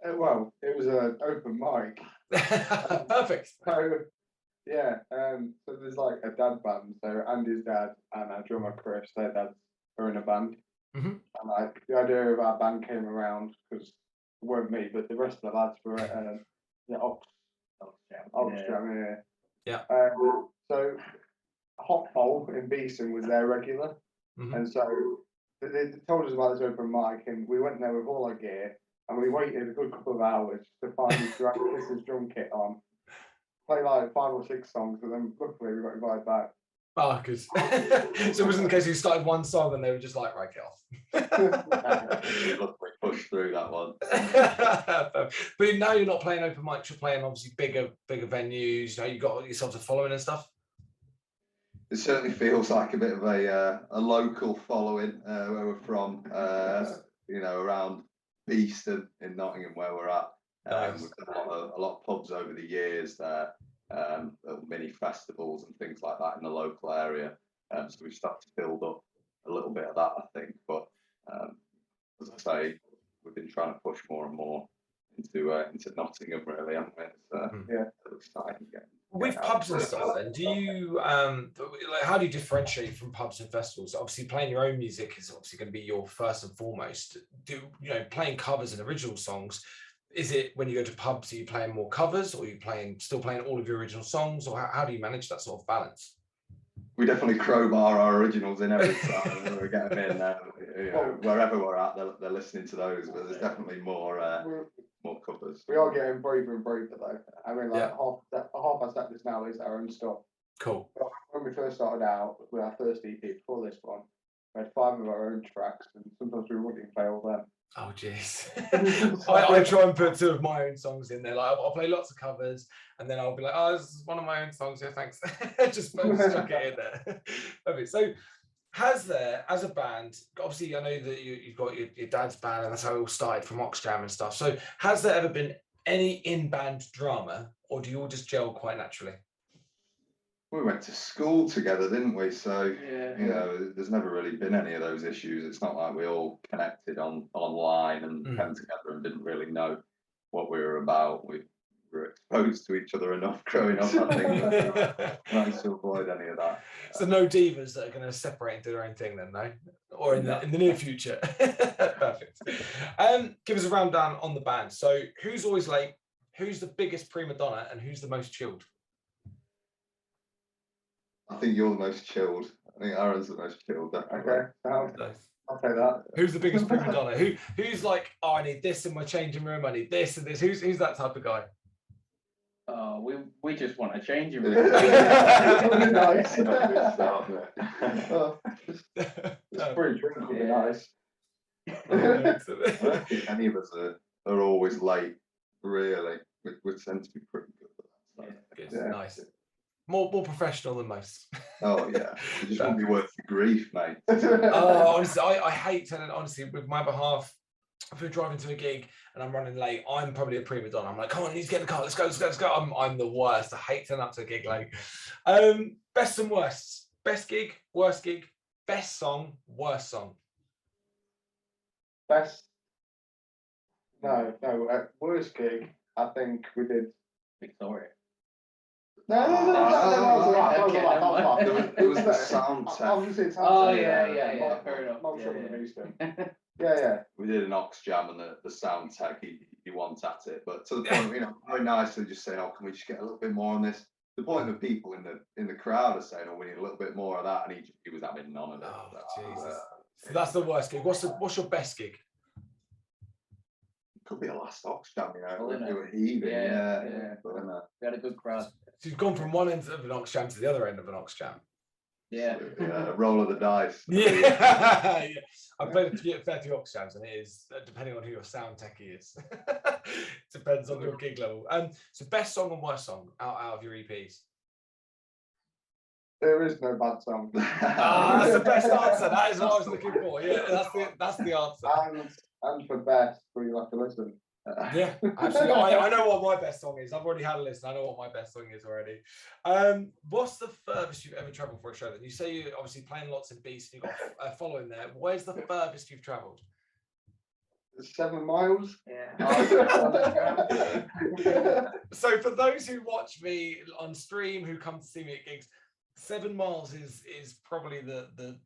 Well, it was an open mic. Perfect. So yeah, so there's like a dad band. So Andy's dad and our drummer Chris, their dads are in a band. Mm-hmm. And like the idea of our band came around because it weren't me, but the rest of the lads were at Ox Jam. Yeah. So Hot Pole in Beeson was their regular, and so they told us about this open mic, and we went there with all our gear, and we waited a good couple of hours to find this drum kit on, play like 5 or 6 songs, and then luckily we got invited back. Oh, good. So it wasn't the case you started one song and they were just like, right, get off. We pushed through that one. But now you're not playing open mics, you're playing obviously bigger venues. You know, you got yourselves a following and stuff. It certainly feels like a bit of a local following where we're from. Around Beeston in Nottingham, where we're at. Nice. We've done a lot of pubs over the years there, little mini festivals and things like that in the local area. So we've started to build up a little bit of that, I think. But as I say, we've been trying to push more and more into Nottingham, really, haven't we? It's exciting again. With pubs and stuff, then, do you like, how do you differentiate from pubs and festivals? Obviously, playing your own music is obviously going to be your first and foremost. Playing covers and original songs? Is it when you go to pubs, are you playing more covers, or are you still playing all of your original songs, or how do you manage that sort of balance? We definitely crowbar our originals in every time we get them in. Wherever we're at, they're listening to those, but there's definitely more covers. We are getting braver and braver though. I mean, like half our set list now is our own stuff. Cool. But when we first started out with our first EP before this one, we had 5 of our own tracks, and sometimes we wouldn't even play all them. Oh jeez. I try and put 2 of my own songs in there. Like I'll play lots of covers, and then I'll be like, "Oh, this is one of my own songs. Yeah, thanks." just stuck it in there. Perfect. So, has there, as a band, obviously I know that you've got your dad's band, and that's how it all started from Oxjam and stuff. So, has there ever been any in-band drama, or do you all just gel quite naturally? We went to school together, didn't we? So, there's never really been any of those issues. It's not like we all connected online and came together and didn't really know what we were about. We were exposed to each other enough growing up, I think. Nice to avoid any of that. So no divas that are going to separate and do their own thing then, no? Or in the near future. Perfect. Give us a rundown on the band. So who's always late? Who's the biggest prima donna? And who's the most chilled? I think you're the most chilled. I think Aaron's the most chilled, definitely. Okay, I'll say that. Who's the biggest prima donna? Who's like, oh, I need this in my changing room, I need this and this. Who's that type of guy? We just want to change him. Nice. Free drink would be nice. I don't think any of us are always late, really. We tend to be pretty good at that. Good. Nice. More professional than most. Oh yeah, it just won't be worth the grief, mate. Oh, honestly, I hate telling. Honestly, with my behalf, if we're driving to a gig and I'm running late, I'm probably a prima donna. I'm like, come on, I need to get in the car. Let's go. I'm the worst. I hate turning up to a gig late. Best and worst. Best gig, worst gig, best song, worst song. Best. No. Worst gig. I think we did Victoria. No. It was the sound tech. Oh yeah. Fair enough. Yeah. We did an Oxjam, and the sound tech he wants at it, but to the point, very nicely just saying, "Oh, can we just get a little bit more on this?" The point of people in the crowd are saying, "Oh, we need a little bit more of that," and he was having none of it. Oh, Jesus. So that's the worst gig. What's your best gig? Could be a last Oxjam, Wasn't we it? were heaving. Yeah. But, We had a good crowd. So you've gone from one end of an Oxjam to the other end of an Oxjam. Yeah. Roll of the dice. Yeah. I played a fair few Oxjams, and it is depending on who your sound techie is. Depends on your gig level. So best song and worst song out of your EPs. There is no bad song. That's the best answer. That is what I was looking for. Yeah, that's the answer. And for best, we have to listen. Yeah, absolutely. I know what my best song is. I've already had a list. I know what my best song is already. What's the furthest you've ever travelled for a show? Then you say you're obviously playing lots in Beast. You've got a following there. Where's the furthest you've travelled? 7 miles. Yeah. So for those who watch me on stream, who come to see me at gigs, 7 miles is probably the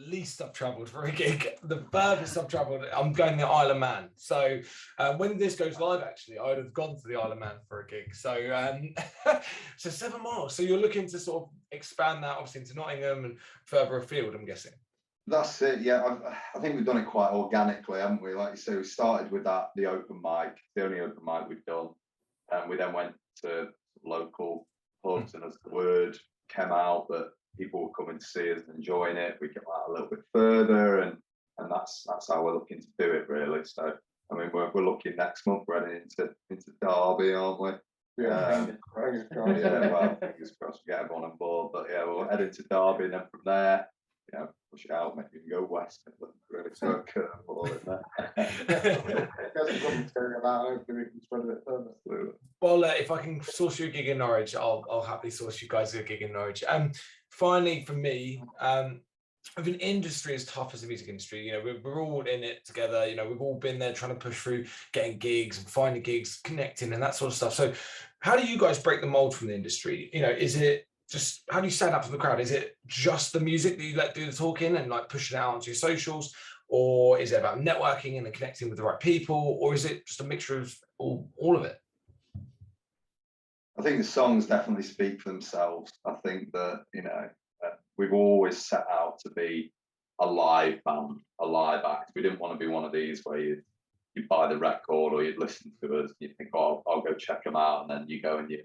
least I've travelled for a gig. The furthest I've travelled, I'm going to the Isle of Man. So when this goes live, actually, I would have gone to the Isle of Man for a gig. So so 7 miles. So you're looking to sort of expand that obviously into Nottingham and further afield, I'm guessing. That's it. Yeah, I think we've done it quite organically, haven't we? Like you say, we started with the open mic, the only open mic we've done, and we then went to local pubs, and as the word came out that people were coming to see us and enjoying it, we get that a little bit further, and that's how we're looking to do it, really. So I mean, we're looking next month, we're heading into Derby, aren't we? Yeah, fingers crossed. Yeah, well, fingers crossed we get everyone on board. But yeah, we'll head into Derby, and then from there, you know, push it out, maybe we can go west. Really throw a curveball in there. There's some comments going about. Hopefully, we can spread a bit further. Well, if I can source you a gig in Norwich, I'll happily source you guys a gig in Norwich. Finally, for me, of an industry as tough as the music industry, you know, we're all in it together. You know, we've all been there trying to push through, getting gigs and finding gigs, connecting and that sort of stuff. So, how do you guys break the mold from the industry? You know, is it just how do you stand up to the crowd? Is it just the music that you let do the talking and like push it out onto your socials, or is it about networking and then connecting with the right people, or is it just a mixture of all of it? I think the songs definitely speak for themselves. I think that, you know, we've always set out to be a live band, a live act. We didn't want to be one of these where you buy the record or you'd listen to us, you think, oh, I'll go check them out, and then you go and you're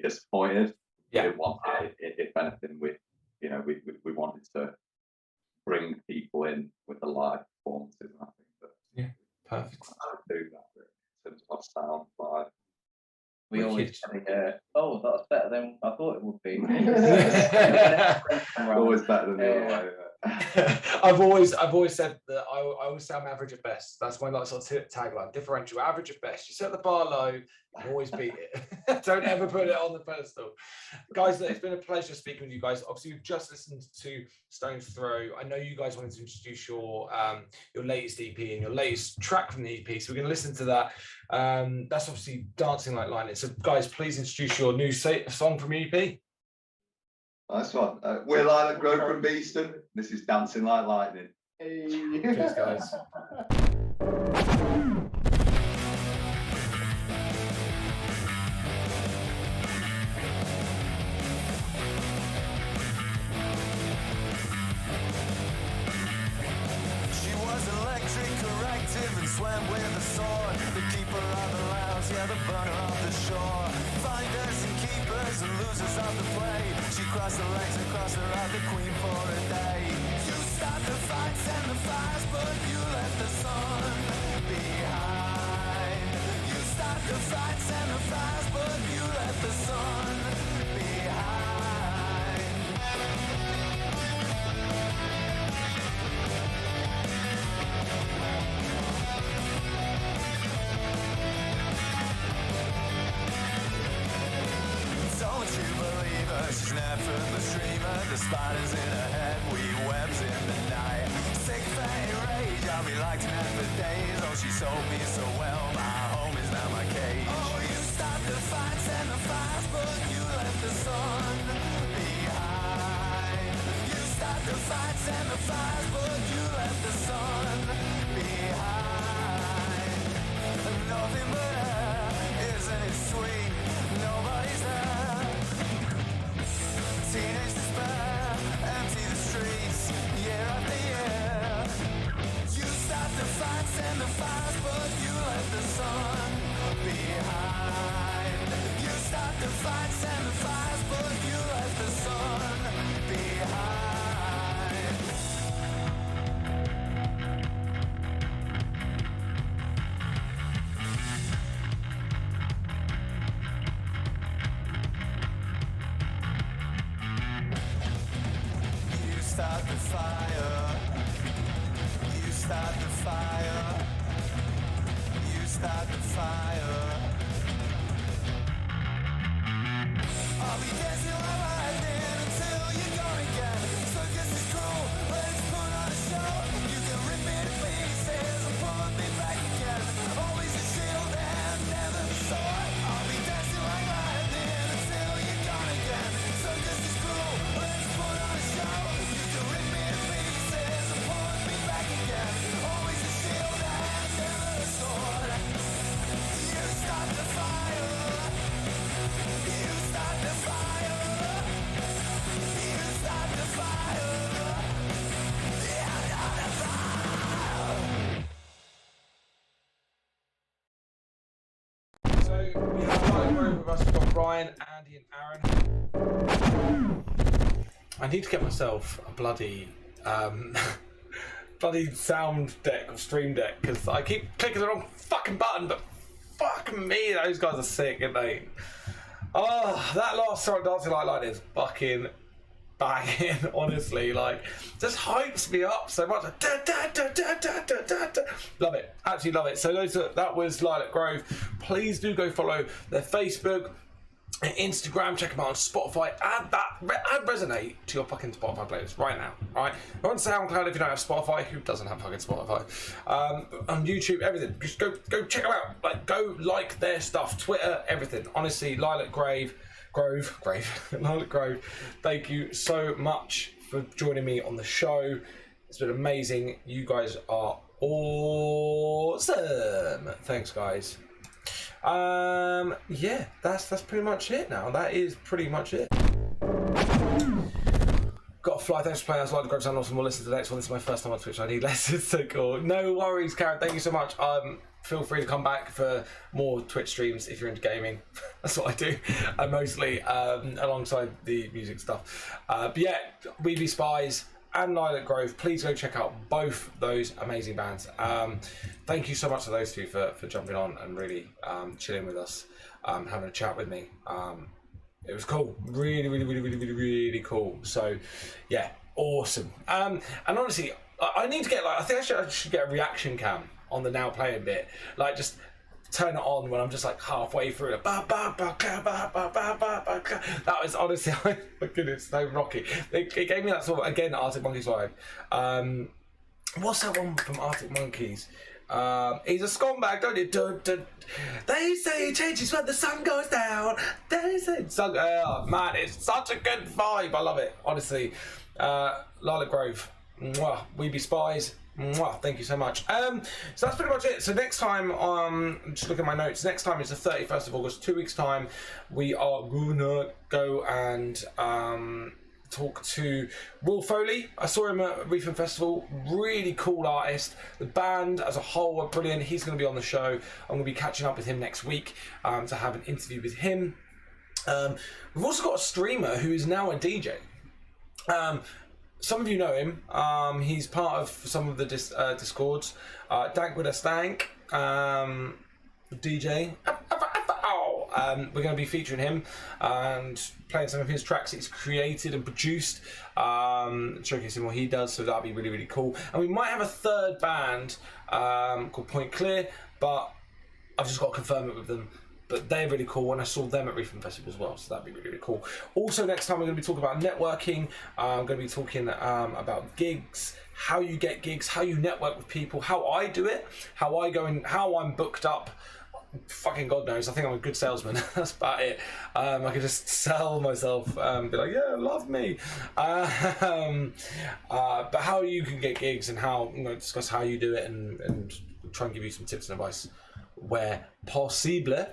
disappointed. Yeah. We didn't want that. If anything, we wanted to bring people in with the live performances. And I think that Perfect. do that really, in terms of our sound live. We always say, oh, that's better than I thought it would be. Always better than the other way. I've always said that I always say I'm average at best. That's my like sort of tagline. Differential, average at best. You set the bar low, you can always beat it. Don't ever put it on the pedestal. Guys, it's been a pleasure speaking with you guys. Obviously, you've just listened to Stone's Throw. I know you guys wanted to introduce your latest EP and your latest track from the EP, so we're going to listen to that. That's obviously Dancing Like Lightning. So, guys, please introduce your new song from EP. Nice one. We're Lilac Grove from Beeston. This is Dancing Like Lightning. Hey. Cheers, guys. She was electric, corrective, and swam with a sword. The keeper of the lounge, yeah, the burner of the shore. Finders and keepers and losers of the play. She crossed the legs and crossed her out the queen for a day. You stopped the fights and the fires, but you left the sun behind. You stopped the fights and the fires, but you left the sun behind. Don't you believe her? She's an effortless dreamer. The spiders in her head weave webs in the night. Sick pain, rage, I'll be like tonight for days. Oh, she sold me so well. My home is now my cage. Oh, you stopped the fights and the fires, but you left the sun behind. You stopped the fights and the fires, but you left the sun behind. Nothing but her, isn't it sweet? Nobody's there. Teenage despair, empty the streets, year after year. You stopped the fights and the fires, but you left the sun behind. You stopped the fights and the fires, but you left the sun behind. You start the fire. You start the fire. You start the fire. I'll be dancing like lightning until you're gone again. Circus is cruel, let's put on a show. You can rip me to pieces and pull me back again. Always a shield and never the sword. I'll be dancing like lightning until you're gone again. Circus is cruel, let's put on a show. You can rip me to pieces and pull me back again. Always a shield and never the sword. You start the fire. You start the fire. You start the fire. So we have Lilac Grove with us. We've got Ryan, Andy, and Aaron. I need to get myself a bloody sound deck or stream deck because I keep clicking the wrong fucking button. But fuck me, those guys are sick, aren't they? Oh, that last song, Dancing Like Lightning, is fucking banging, honestly. Like, just hypes me up so much. Love it, absolutely love it. So that was Lilac Grove. Please do go follow their Facebook and Instagram, check them out on Spotify. Add Resonate to your fucking Spotify playlist right now, right? Go on SoundCloud if you don't have Spotify. Who doesn't have fucking Spotify? On YouTube, everything. Just go check them out. Like, go like their stuff, Twitter, everything. Honestly, Lilac Grove. Lilac Grove. Thank you so much for joining me on the show. It's been amazing. You guys are awesome. Thanks, guys. Yeah, that's pretty much it now. That is pretty much it. Got to fly. Thanks for playing. That's Lilac Grove. And also, we'll listen to the next one. This is my first time on Twitch. I need lessons, so cool. No worries, Karen. Thank you so much. Feel free to come back for more Twitch streams if you're into gaming. That's what I do, mostly alongside the music stuff. But yeah, We Be Spies and Lilac Grove. Please go check out both those amazing bands. Thank you so much to those two for jumping on and really chilling with us, having a chat with me. It was cool, really cool. So yeah, awesome. And honestly, I need to get I think I should get a reaction cam on the now playing bit, like just turn it on when I'm just like halfway through it. That was honestly, my goodness, so rocky. It gave me that sort of, again, Artic Monkeys vibe. What's that one from Artic Monkeys? He's a scumbag, don't you? They say it changes when the sun goes down. They say oh man, it's such a good vibe. I love it, honestly. Lilac Grove, mwah. We Be Spies. Mwah, thank you so much. So that's pretty much it. So next time, just look at my notes. Next time is the 31st of August, 2 weeks time. We are gonna go and talk to Will Foley. I saw him at Reefing Festival. Really cool artist. The band as a whole are brilliant. He's going to be on the show. I'm going to be catching up with him next week to have an interview with him. We've also got a streamer who is now a DJ. Some of you know him. He's part of some of the Discords. Dank with a Stank, DJ. We're going to be featuring him and playing some of his tracks he's created and produced, showcasing what he does, so that'll be really cool. And we might have a third band called Point Clear, but I've just got to confirm it with them. But they're really cool, and I saw them at Reefing Festival as well, so that'd be really cool. Also, next time we're going to be talking about networking. I'm going to be talking about gigs, how you get gigs, how you network with people, how I do it, how I go and how I'm booked up. Fucking God knows, I think I'm a good salesman. That's about it. I can just sell myself, be like, yeah, love me. But how you can get gigs and how, discuss how you do it and try and give you some tips and advice where possible.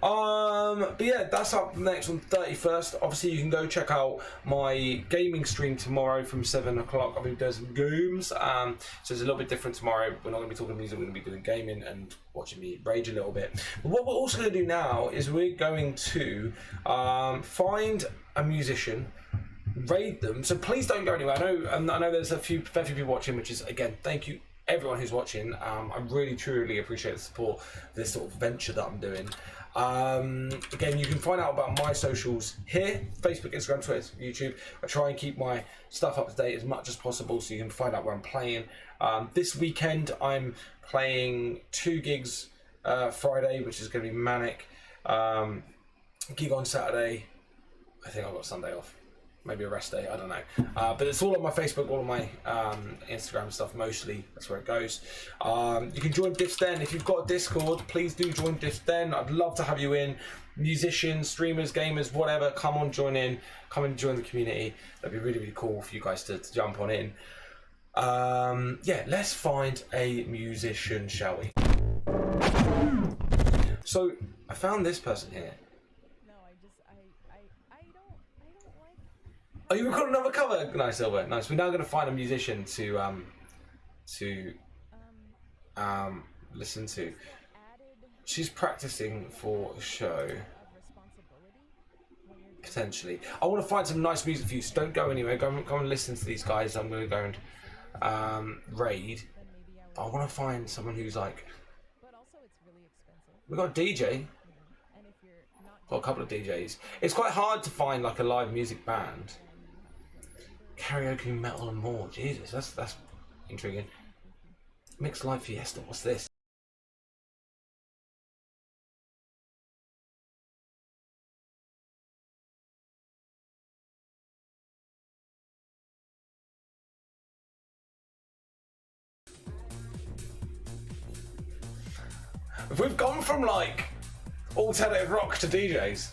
But yeah, that's up next on 31st. Obviously, you can go check out my gaming stream tomorrow from 7 o'clock. I'll be doing some games. So it's a little bit different tomorrow. We're not going to be talking music, we're going to be doing gaming and watching me rage a little bit. But what we're also going to do now is we're going to find a musician, raid them. So please don't go anywhere. I know there's fair few people watching, which is, again, thank you everyone who's watching. I really truly appreciate the support for this sort of venture that I'm doing. Again, you can find out about my socials here: Facebook, Instagram, Twitter, YouTube. I try and keep my stuff up to date as much as possible, so you can find out where I'm playing. This weekend I'm playing 2 gigs. Friday, which is going to be manic. Gig on Saturday. I think I've got Sunday off. Maybe a rest day, I don't know. But it's all on my Facebook, all on my Instagram stuff, mostly. That's where it goes. You can join Diffs Den. If you've got a Discord, please do join Diffs Den. I'd love to have you in. Musicians, streamers, gamers, whatever, come on, join in. Come and join the community. That'd be really cool for you guys to jump on in. Yeah, let's find a musician, shall we? So, I found this person here. Oh, you recorded another cover? Nice, Silver. Nice. We're now going to find a musician to listen to. She's practicing for a show. Potentially. I want to find some nice music for you, so don't go anywhere. Go and listen to these guys. I'm going to go and raid. I want to find someone who's like... We've got a DJ. Got a couple of DJs. It's quite hard to find like a live music band. Karaoke, metal and more. Jesus, that's intriguing. Mixed Live Fiesta, what's this? We've gone from like alternative rock to DJs.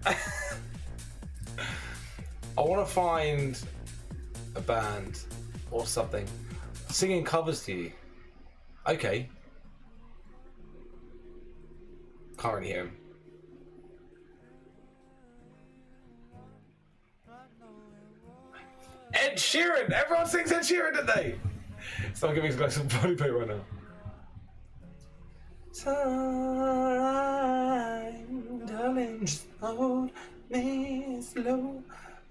I want to find a band or something singing covers to you. Okay. Can't really hear him. Ed Sheeran! Everyone sings Ed Sheeran, don't they? So I'll give these guys some body paint right now. Time, darling, just hold me slow.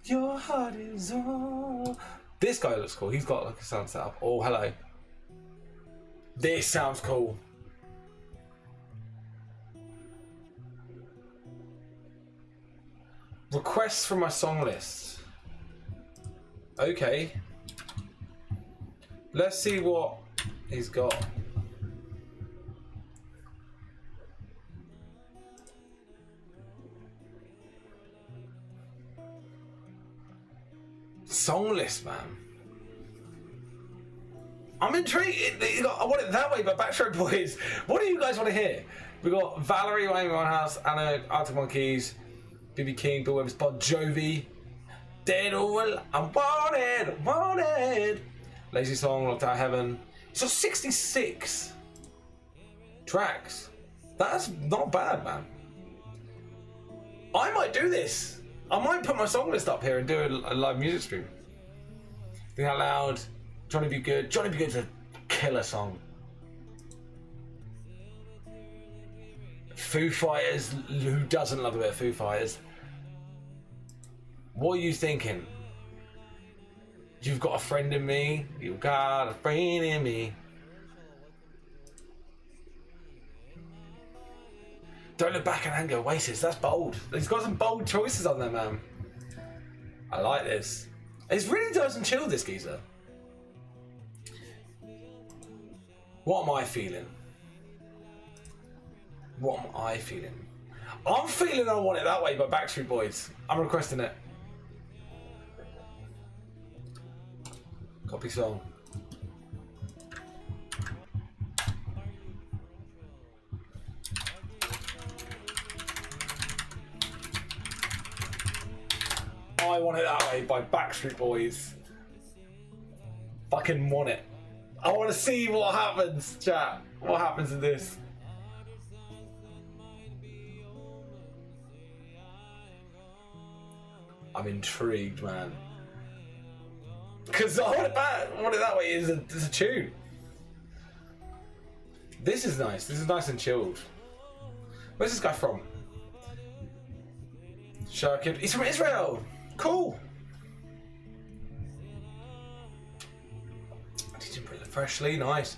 Your heart is all. This guy looks cool. He's got like a sound set up. Oh, hello. This sounds cool. Requests from my song list. Okay. Let's see what he's got. Song list, man. I'm intrigued. I want it that way, but Backstreet Boys. What do you guys want to hear? We got Valerie, Amy Winehouse, Anna, Artic Monkeys, BB King, Bill Withers, Bon Jovi. Dead or well, I'm wanted. Lazy Song, Locked Out of Heaven. It's got 66 tracks. That's not bad, man. I might do this. I might put my song list up here and do a live music stream. Think Out Loud, Johnny Be Good. Johnny Be Good's a killer song. Foo Fighters, who doesn't love a bit of Foo Fighters? What are you thinking? You've got a friend in me. You've got a friend in me. Don't Look Back in Anger, Oasis. That's bold. He's got some bold choices on there, man. I like this. It's really nice and chill, this geezer. What am I feeling? What am I feeling? I'm feeling I Want It That Way by Backstreet Boys. I'm requesting it. Copy song. I Want It That Way by Backstreet Boys. Fucking want it. I want to see what happens, chat. What happens in this? I'm intrigued, man. Because I Want It That Way is a tune. This is nice. This is nice and chilled. Where's this guy from? Sharkid. He's from Israel. Cool. Teaching freshly, nice.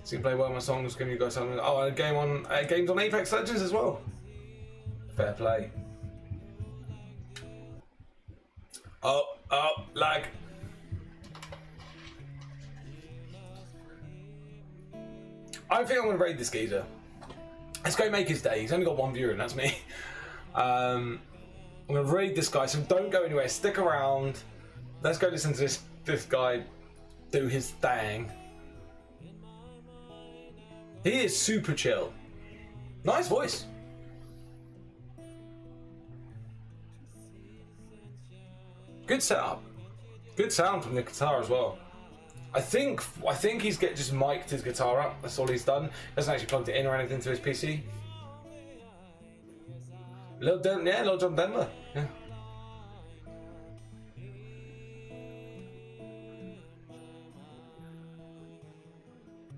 So you can play well my songs. Can you guys something? Oh, and games on Apex Legends as well. Fair play. Oh, lag. I think I'm gonna raid this geezer. Let's go make his day. He's only got one viewer, and that's me. I'm gonna raid this guy, so don't go anywhere. Stick around. Let's go listen to this guy do his thing. He is super chill. Nice voice. Good setup. Good sound from the guitar as well. I think he's just mic'd his guitar up. That's all he's done. Hasn't actually plugged it in or anything to his PC. Little John Denver. Yeah.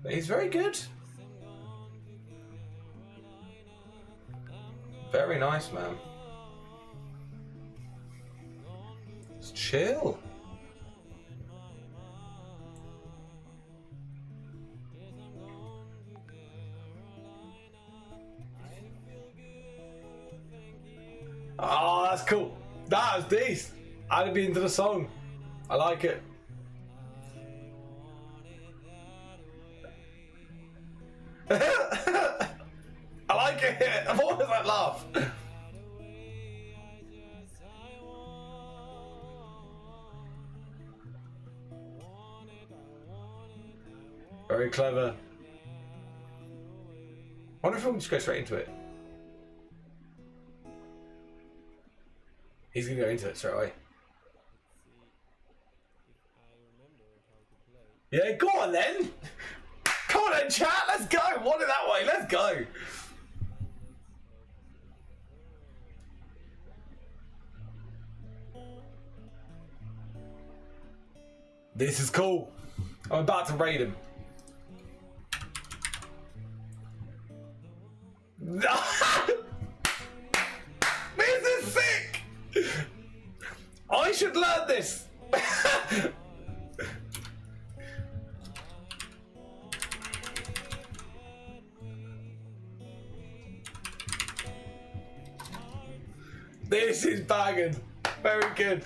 But he's very good. Very nice, man. Just chill. That's cool. That was decent. I'd be into the song. I like it. I like it. What was that laugh? Very clever. I wonder if we can just go straight into it. He's gonna go into it straight away. Yeah, go on then. Come on then, chat. Let's go. Want it that way. Let's go. This is cool. I'm about to raid him. This is sick. I should learn this. This is banging. Very good.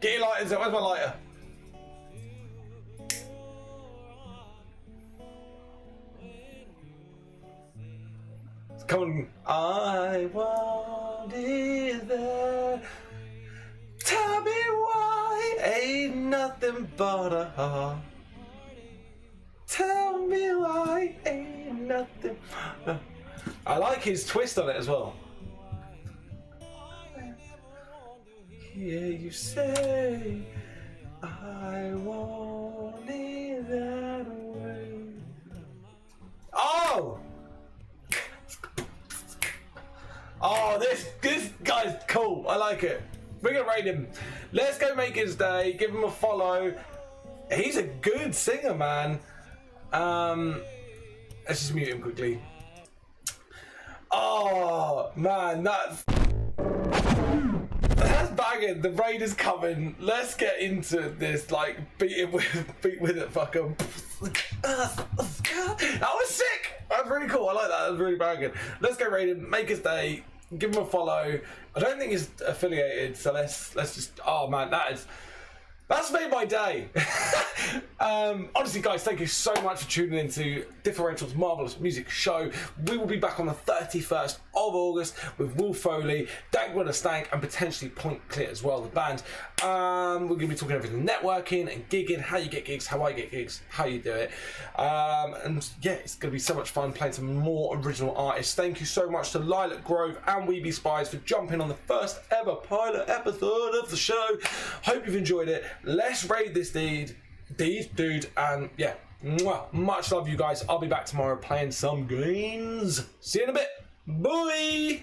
Get your lighters out. Where's my lighter? Come on. I want it there. Tell me why ain't nothing but a heart. Tell me why ain't nothing but a... I like his twist on it as well. Hear you say I want it that way. Oh! Oh, this guy's cool. I like it. We're gonna rate him. Let's go make his day. Give him a follow. He's a good singer, man. Let's just mute him quickly. Oh man, that's banging. The raid is coming. Let's get into this. Like beat with it. Fuck him. That was sick. That's really cool. I like that. That was really banging. Let's go raid him. Make his day. Give him a follow. I don't think he's affiliated, so let's just. Oh man, that's made my day. Honestly, guys, thank you so much for tuning in to Differential's Marvellous Music Show. We will be back on the 31st of August with Will Foley, Dank with a Stank, and potentially Point Clear as well, the band. We're going to be talking everything networking and gigging, how you get gigs, how I get gigs, how you do it. And yeah, it's going to be so much fun playing some more original artists. Thank you so much to Lilac Grove and We Be Spies for jumping on the first ever pilot episode of the show. Hope you've enjoyed it. Let's raid this dude, and yeah, much love, you guys. I'll be back tomorrow playing some games. See you in a bit. Bye.